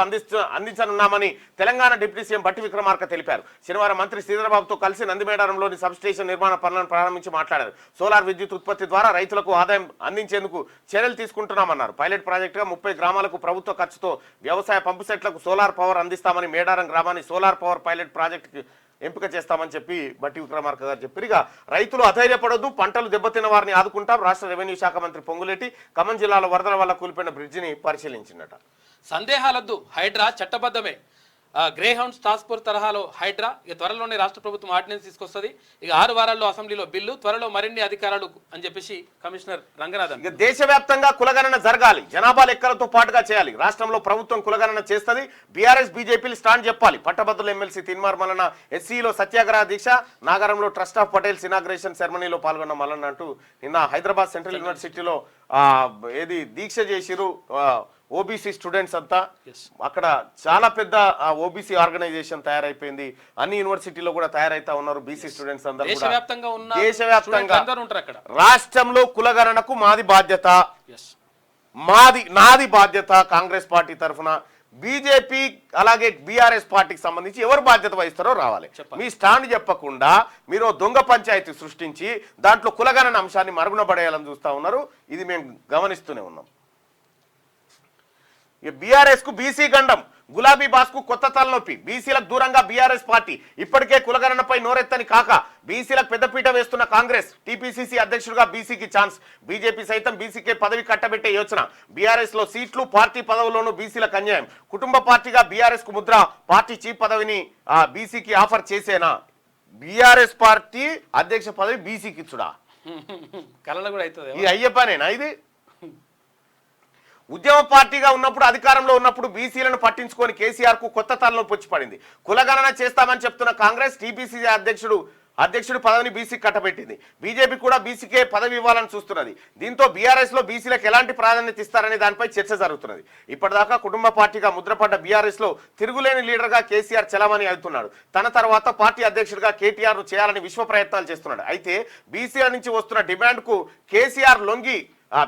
అందించనున్నామని తెలంగాణ డిప్యూటీ సీఎం బట్టి విక్రమార్క తెలిపారు. శనివారం మంత్రి శ్రీధరబాబుతో కలిసి నందిమేడారంలోని సబ్స్టేషన్ నిర్మాణ పనులను ప్రారంభించి మాట్లాడారు. సోలార్ విద్యుత్ ఉత్పత్తి ద్వారా రైతులకు ఆదాయం అందించేందుకు చర్యలు తీసుకుంటున్నామన్నారు. పైలట్ ప్రాజెక్టుగా 30 గ్రామాలకు ప్రభుత్వ ఖర్చుతో వ్యవసాయ పంపు సెట్లకు సోలార్ పవర్ అందిస్తామని, మేడారం గ్రామాన్ని సోలార్ పవర్ పైలట్ ప్రాజెక్టుకి ఎంపిక చేస్తామని చెప్పి బట్టి విక్రమార్క గారు చెప్పారు. ఇక రైతులు అధైర్యపడొద్దు, పంటలు దెబ్బతిన్న వారిని ఆదుకుంటాం. రాష్ట్ర రెవెన్యూ శాఖ మంత్రి పొంగులేటి ఖమ్మం జిల్లాలో వరదల వల్ల కూలిపోయిన బ్రిడ్జిని పరిశీలించిందట. సందేహాలద్దు, హైడ్రా చట్టబద్ధమే. గ్రే హౌండ్స్ టాస్క్ ఫోర్స్ తరహాలో హైడ్రా ఇక త్వరలోనే రాష్ట్ర ప్రభుత్వం ఆర్డినెన్స్ తీసుకొస్తుంది. ఇక 6 వారాల్లో అసెంబ్లీలో బిల్లు, త్వరలో మరిన్ని అధికారాలు అని చెప్పేసి కమిషనర్ రంగనాథన్. ఇక దేశవ్యాప్తంగా కులగణన జరగాలి, జనాభా లెక్కలతో పాటుగా చేయాలి. రాష్ట్రంలో ప్రభుత్వం కులగణన చేస్తుంది. బీఆర్ఎస్ బీజేపీలు స్టాండ్ చెప్పాలి. పట్టభద్రుల ఎమ్మెల్సీ తిన్మార్ మల్లన్న ఎస్సీలో సత్యాగ్రహ దీక్ష. నాగారంలో ట్రస్ట్ ఆఫ్ పటేల్స్ ఇనాగ్రేషన్ సెరమనీలో పాల్గొన్న మల్లన్న అంటూ నిన్న హైదరాబాద్ సెంట్రల్ యూనివర్సిటీలో దీక్ష చేసిరు ఓబీసీ స్టూడెంట్స్ అంతా. అక్కడ చాలా పెద్ద ఓబీసీ ఆర్గనైజేషన్ తయారైపోయింది. అన్ని యూనివర్సిటీలో కూడా తయారైతా ఉన్నారు బీసీ స్టూడెంట్స్ అందరూ. దేశవ్యాప్తంగా రాష్ట్రంలో కులగణనకు మాది బాధ్యత, నాది బాధ్యత. కాంగ్రెస్ పార్టీ తరఫున బీజేపీ అలాగే బీఆర్ఎస్ పార్టీకి సంబంధించి ఎవరు బాధ్యత వహిస్తారో రావాలి. మీ స్టాండ్ చెప్పకుండా మీరు దొంగ పంచాయతీ సృష్టించి దాంట్లో కులగణన అంశాన్ని మరుగున పడేయాలని చూస్తా ఉన్నారు. ఇది మేము గమనిస్తూనే ఉన్నాం. బీఆర్ఎస్ కు బీసీ గండం, గులాబీ బాస్ కు కొత్త తలనొప్పి. బీసీలకు దూరంగా బీఆర్ఎస్ పార్టీ. ఇప్పటికే కులగణనపై నోరెత్తని కాక బీసీలకు పెద్దపీట వేస్తున్న కాంగ్రెస్. టీపీసీసీ అధ్యక్షుడిగా బీసీకి ఛాన్స్. బీజేపీ సైతం బీసీకే పదవి కట్టబెట్టే యోచన. బీఆర్ఎస్ లో సీట్లు, పార్టీ పదవుల్లోనూ బీసీలకు అన్యాయం. కుటుంబ పార్టీగా బీఆర్ఎస్ కు ముద్ర. పార్టీ చీఫ్ పదవిని బీసీకి ఆఫర్ చేసేనా? బీఆర్ఎస్ పార్టీ అధ్యక్ష పదవి బీసీకి ఇచ్చుడా? కలలు కూడా అవుతుంది. ఇది అయ్యే పనేనా? ఇది ఉద్యమ పార్టీగా ఉన్నప్పుడు, అధికారంలో ఉన్నప్పుడు బీసీలను పట్టించుకొని కేసీఆర్ కు కొత్త తలనొప్పి వచ్చి పడింది. కులగణన చేస్తామని చెప్తున్న కాంగ్రెస్ టీపీసీసీ అధ్యక్షుడు పదవిని బీసీకి కట్టబెట్టింది. బీజేపీ కూడా బీసీకే పదవి ఇవ్వాలని చూస్తున్నది. దీంతో బీఆర్ఎస్ లో బీసీలకు ఎలాంటి ప్రాధాన్యత ఇస్తారనే దానిపై చర్చ జరుగుతున్నది. ఇప్పటిదాకా కుటుంబ పార్టీగా ముద్రపడ్డ బీఆర్ఎస్ లో తిరుగులేని లీడర్ గా కేసీఆర్ చలామణి అవుతున్నాడు. తన తర్వాత పార్టీ అధ్యక్షుడిగా కేటీఆర్ ను చేయాలని విశ్వ ప్రయత్నాలు చేస్తున్నాడు. అయితే బీసీల నుంచి వస్తున్న డిమాండ్ కు కేసీఆర్ లొంగి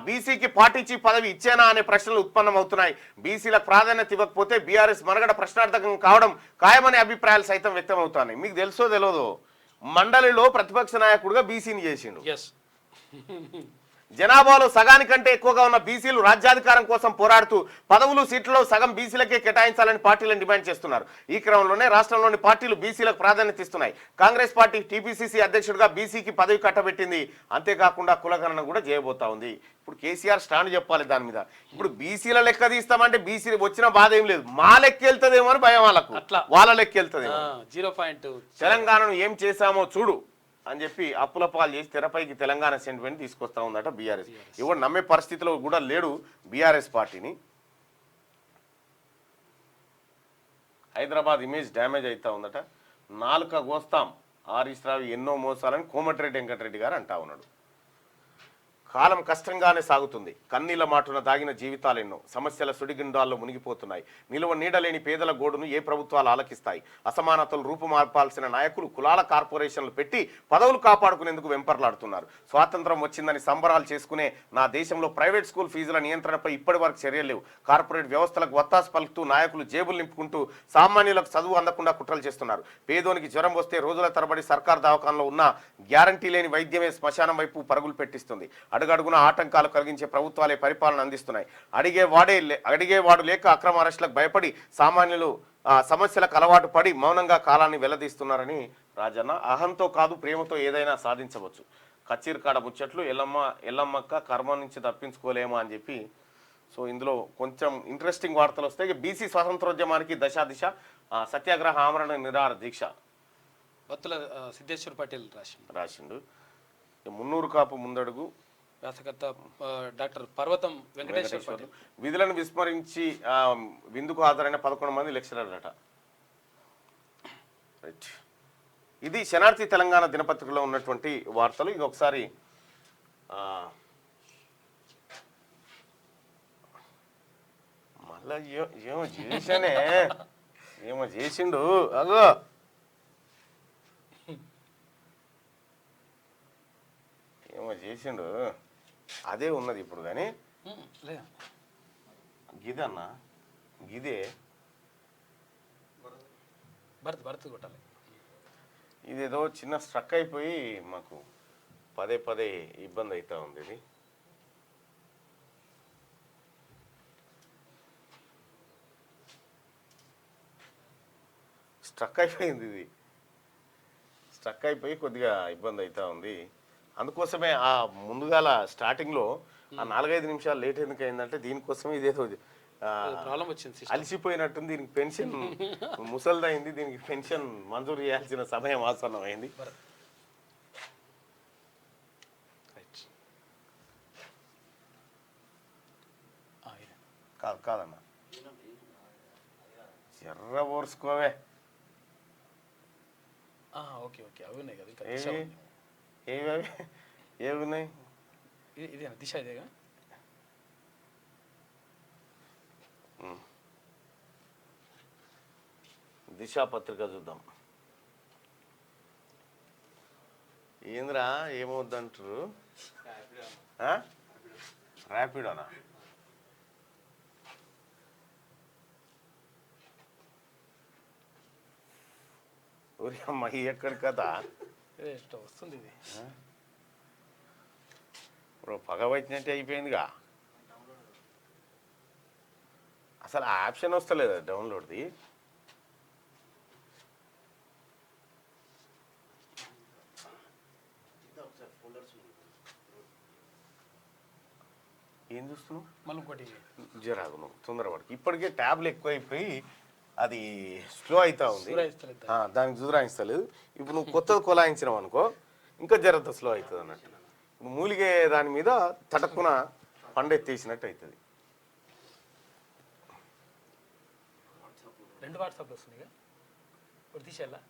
బీసీకి పార్టీ చీఫ్ పదవి ఇచ్చేనా అనే ప్రశ్నలు ఉత్పన్నమవుతున్నాయి. బీసీలకు ప్రాధాన్యత ఇవ్వకపోతే బీఆర్ఎస్ మనగడ ప్రశ్నార్థకం కావడం ఖాయమనే అభిప్రాయాలు సైతం వ్యక్తమవుతున్నాయి. మీకు తెలుసో తెలియదో, మండలిలో ప్రతిపక్ష నాయకుడిగా బీసీని చేసిండు. జనాభాలో సగానికంటే ఎక్కువగా ఉన్న బీసీలు రాజ్యాధికారం కోసం పోరాడుతూ పదవులు, సీట్లలో సగం బీసీలకే కేటాయించాలని పార్టీలను డిమాండ్ చేస్తున్నారు. ఈ క్రమంలోనే రాష్ట్రంలోని పార్టీలు బీసీలకు ప్రాధాన్యత ఇస్తున్నాయి. కాంగ్రెస్ పార్టీ టీపీసీసీ అధ్యక్షుడిగా బీసీకి పదవి కట్టబెట్టింది. అంతేకాకుండా కులగణన కూడా చేయబోతా ఉంది. ఇప్పుడు కేసీఆర్ స్టాండ్ చెప్పాలి దాని మీద. ఇప్పుడు బీసీల లెక్క తీస్తామంటే బీసీ వచ్చిన బాధ ఏం లేదు, మా లెక్క వెళ్తుందేమో అని భయం వాళ్ళకు. వాళ్ళ లెక్క వెళ్తుందేమో. 0.2 తెలంగాణను ఏం చేశామో చూడు అని చెప్పి అప్పుల పాలు చేసి తెరపైకి తెలంగాణ సెంటిమెంట్ తీసుకొస్తా ఉందట బీఆర్ఎస్. ఎవరు నమ్మే పరిస్థితిలో కూడా లేడు బీఆర్ఎస్ పార్టీని. హైదరాబాద్ ఇమేజ్ డ్యామేజ్ అవుతా ఉందట. నాలుక గోస్తాం హరీష్ రావు ఎన్నో మోసాలని కోమటిరెడ్డి వెంకటరెడ్డి గారు అంటా ఉన్నాడు. కాలం కష్టంగానే సాగుతుంది. కన్నీళ్ల మాటున దాగిన జీవితాలెన్నో సమస్యల సుడిగుండాల్లో మునిగిపోతున్నాయి. నిలువ నీడలేని పేదల గోడును ఏ ప్రభుత్వాలు ఆలకిస్తాయి? అసమానతలు రూపుమార్పాల్సిన నాయకులు కులాల కార్పొరేషన్లు పెట్టి పదవులు కాపాడుకునేందుకు వెంపర్లాడుతున్నారు. స్వాతంత్రం వచ్చిందని సంబరాలు చేసుకునే నా దేశంలో ప్రైవేట్ స్కూల్ ఫీజుల నియంత్రణపై ఇప్పటి వరకు చర్యలు లేవు. కార్పొరేట్ వ్యవస్థలకు వత్తాసు పలుకుతూ నాయకులు జేబులు నింపుకుంటూ సామాన్యులకు చదువు అందకుండా కుట్రలు చేస్తున్నారు. పేదోనికి జ్వరం వస్తే రోజుల తరబడి సర్కార్ దవాఖానలో ఉన్న గ్యారంటీ లేని వైద్యమే శ్మశానం వైపు పరుగులు పెట్టిస్తుంది. అడుగడుగున ఆటంకాలు కలిగించే ప్రభుత్వాలే పరిపాలన అందిస్తున్నాయి. అడిగేవాడు లేక అక్రమ అరెస్టులకు భయపడి సామాన్యులు సమస్యలకు అలవాటు పడి మౌనంగా కాలాన్ని వెల్లదీస్తున్నారని రాజన్న. అహంతో కాదు ప్రేమతో ఏదైనా సాధించవచ్చు. కచ్చీరికాడ ముచ్చట్లు ఎల్లమ్మక్క కర్మ నుంచి తప్పించుకోలేమా అని చెప్పి. సో ఇందులో కొంచెం ఇంట్రెస్టింగ్ వార్తలు వస్తాయి. బీసీ స్వాతంత్రోద్యమానికి దిశ సత్యాగ్రహ ఆమరణ నిరాహార దీక్ష భక్తుల సిద్ధేశ్వర్ పటేల్ రాసిండు. మున్నూరు కాపు ముందడుగు వ్యాసకర్త డాక్టర్ పర్వతం వెంకటేశ్వర పటేల్. విధులను విస్మరించి విందుకు హాజరైన 11 మంది లెక్చరర్లట. రైట్, ఇది శనార్థి తెలంగాణ దినపత్రికలో ఉన్నటువంటి వార్తలు. ఇది ఒకసారి మళ్ళా ఏమో చేశానే, ఏమో చేసిండు. అగో ఏమో చేసిండు, అదే ఉన్నది ఇప్పుడు. కానీ గిదన్నా గిదే భర్త కొట్టాలి. ఇదేదో చిన్న స్ట్రక్ అయిపోయి మాకు పదే ఇబ్బంది అవుతా ఉంది. ఇది స్ట్రక్ అయిపోయింది, ఇది స్ట్రక్ అయిపోయి కొద్దిగా ఇబ్బంది అవుతా ఉంది. అందుకోసమే ఆ ముందుగాల స్టార్టింగ్లో ఆ 4-5 నిమిషాలు లేట్ ఎందుకు అయిందంటే దీనికోసమే ఇదేదో ప్రాబ్లం వచ్చింది, అలసిపోయినట్టుంది. దీనికి పెన్షన్ ముసలిదైంది, దీనికి పెన్షన్ మంజూరు చేయాల్సిన సమయం ఆసన్నం అయింది. కాదన్న ఎర్ర ఓర్చుకోవే. ఓకే అవి ఉన్నాయి కదా, ఏవి ఉన్నాయి? ఇదేనా దిశ? ఇదేగా దిశ పత్రిక చూద్దాం. ఏంద్రా ఏమవుద్దంటారు? ర్యాపిడోనా? ఊరి అమ్మ ఎక్కడి కథ వస్తుంది ఇది. ఇప్పుడు పగ వచ్చినట్టే అయిపోయిందిగా. అసలు ఆ ఆప్షన్ వస్తలేదు డౌన్లోడ్ది. ఏం చూస్తున్నావు? మళ్ళీ ఇంకోటి జరాగు నువ్వు తొందరపడికి. ఇప్పటికే ట్యాబ్లు ఎక్కువైపోయి అది స్లో అవుతా ఉంది, దానికి జురాయిస్తలేదు. ఇప్పుడు నువ్వు కొత్తది కొలాయించినావు అనుకో ఇంకా జరంత స్లో అవుతుంది అన్నట్టు. ఇప్పుడు మూలిగే దాని మీద తటక్కున పండెత్తేసినట్టు అవుతుంది. 2 వాట్సాప్లు వస్తుంది, ఇప్పుడు తీసేయాలా?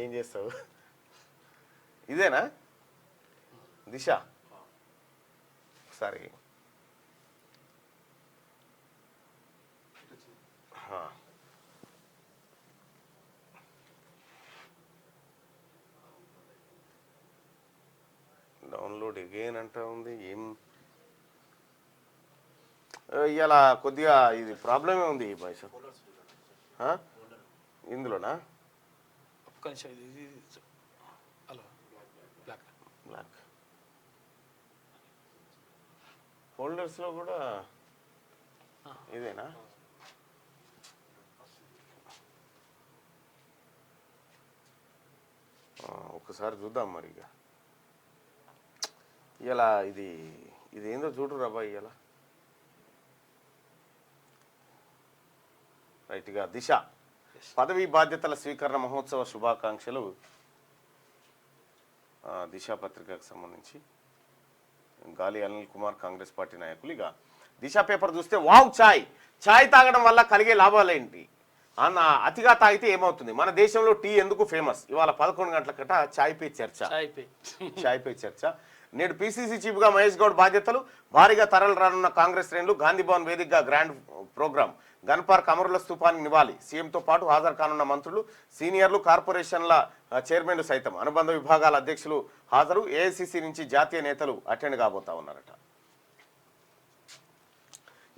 ఏం చేస్తావు? ఇదేనా దిశ? ఒకసారి డౌన్లోడ్ అగైన్ అంటా ఉంది. ఏం ఇలా కొద్దిగా ఇది ప్రాబ్లమే ఉంది ఈ భాష. ఇందులోనా? ఒక్క నిమిషం, ఇది హలో బ్లాక్ ఫోల్డర్స్లో కూడా ఇదేనా? ఒకసారి చూద్దాం మరి. ఇక ఇలా ఇది ఏందో చూడు రాబా. ఇలా రైట్గా దిశ పదవీ బాధ్యతల స్వీకరణ మహోత్సవ శుభాకాంక్షలు. దిశ పత్రికకు సంబంధించి గాలి అనిల్ కుమార్ కాంగ్రెస్ పార్టీ నాయకులు. ఇక దిశ పేపర్ చూస్తే వావ్ ఛాయ్ తాగడం వల్ల కలిగే లాభాలేంటి అన్న, అతిగా తాగితే ఏమవుతుంది, మన దేశంలో టీ ఎందుకు ఫేమస్, ఇవాళ 11 గంటలకట ఛాయ్ పే చర్చ. నేడు పిసిసి చీఫ్గా మహేష్ గౌడ్ బాధ్యతలు. భారీగా తరలి రానున్న కాంగ్రెస్ శ్రేణులు. గాంధీ భవన్ వేదికగా గ్రాండ్ ప్రోగ్రాం. గన్ పార్క్ అమరుల స్తూపానికి నివాళి. సీఎంతో పాటు హాజరు కానున్న మంత్రులు, సీనియర్లు, కార్పొరేషన్ల చైర్మన్లు సైతం. అనుబంధ విభాగాల అధ్యక్షులు హాజరు. ఏఐసిసి నుంచి జాతీయ నేతలు అటెండ్ కాబోతా ఉన్నారట.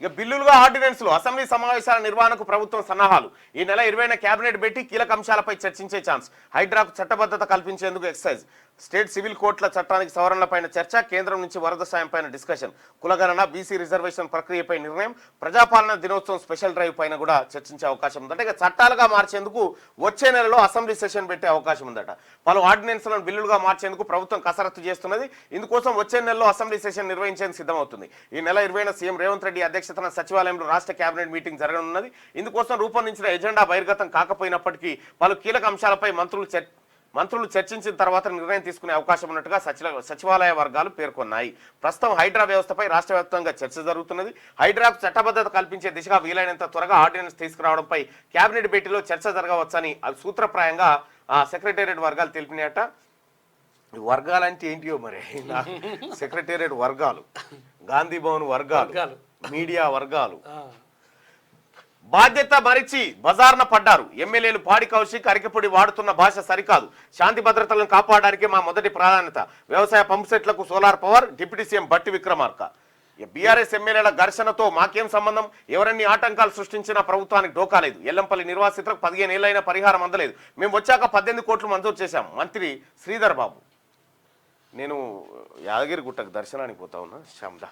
ఇక బిల్లులుగా ఆర్డినెన్స్లు. అసెంబ్లీ సమావేశాల నిర్వహణకు ప్రభుత్వం సన్నాహాలు. ఈ నెల 20న కేబినెట్ పెట్టి కీలక అంశాలపై చర్చించే ఛాన్స్. హైడ్రాకు చట్టబద్ధత కల్పించేందుకు ఎక్సైజ్. స్టేట్ సివిల్ కోర్టుల చట్టానికి సవరణలపైన చర్చ, కేంద్రం నుంచి వరద సాయంపైన డిస్కషన్, కులగణన, బీసీ రిజర్వేషన్ ప్రక్రియపై నిర్ణయం, ప్రజాపాలన దినోత్సవం స్పెషల్ డ్రైవ్ పైన కూడా చర్చించే అవకాశం ఉందట. ఇక చట్టాలుగా మార్చేందుకు వచ్చే నెలలో అసెంబ్లీ సెషన్ పెట్టే అవకాశం ఉందట. పలు ఆర్డినెన్స్లను బిల్లులుగా మార్చేందుకు ప్రభుత్వం కసరత్తు చేస్తున్నది. ఇందుకోసం వచ్చే నెలలో అసెంబ్లీ సెషన్ నిర్వహించేందుకు సిద్ధమవుతుంది. ఈ నెల 20న సీఎం రేవంత్ రెడ్డి అధ్యక్షతన సచివాలయంలో రాష్ట్ర కేబినెట్ మీటింగ్ జరగనున్నది. ఇందుకోసం రూపొందించిన ఎజెండా బహిర్గతం కాకపోయినప్పటికీ పలు కీలక అంశాలపై మంత్రులు చర్చించిన తర్వాత నిర్ణయం తీసుకునే అవకాశం ఉన్నట్టుగా సచివాలయ వర్గాలు పేర్కొన్నాయి. ప్రస్తుతం హైడ్రా వ్యవస్థపై రాష్ట్ర వ్యాప్తంగా చర్చ జరుగుతున్నది. హైడ్రాకు చట్టబద్ధత కల్పించే దిశగా వీలైనంత త్వరగా ఆర్డినెన్స్ తీసుకురావడంపై కేబినెట్ భేటీలో చర్చ జరగవచ్చని సూత్రప్రాయంగా సెక్రటేరియట్ వర్గాలు తెలిపినాయట. వర్గాలంటే ఏంటియో మరి, సెక్రటేరియట్ వర్గాలు, గాంధీ భవన్ వర్గాలు, మీడియా వర్గాలు బాధ్యత మరిచి బజార్న పడ్డారు. ఎమ్మెల్యేలు పాడి కౌశిక్, అరికెపొడి వాడుతున్న భాష సరికాదు, శాంతి భద్రతలను కాపాడడానికి మా మొదటి ప్రాధాన్యత, వ్యవసాయ పంప్సెట్లకు సోలార్ పవర్, డిప్యూటీ సీఎం బట్టి విక్రమార్క. బీఆర్ఎస్ ఎమ్మెల్యేల ఘర్షణతో మాకేం సంబంధం, ఎవరన్ని ఆటంకాలు సృష్టించినా ప్రభుత్వానికి డోకాలేదు. ఎల్లంపల్లి నిర్వాసితులకు 15 ఏళ్లైనా పరిహారం అందలేదు. మేము వచ్చాక 18 కోట్లు మంజూరు చేశాం. మంత్రి శ్రీధర్ బాబు. నేను యాదగిరి గుట్టకు దర్శనానికి పోతా ఉన్నా. శ్యామ్దా.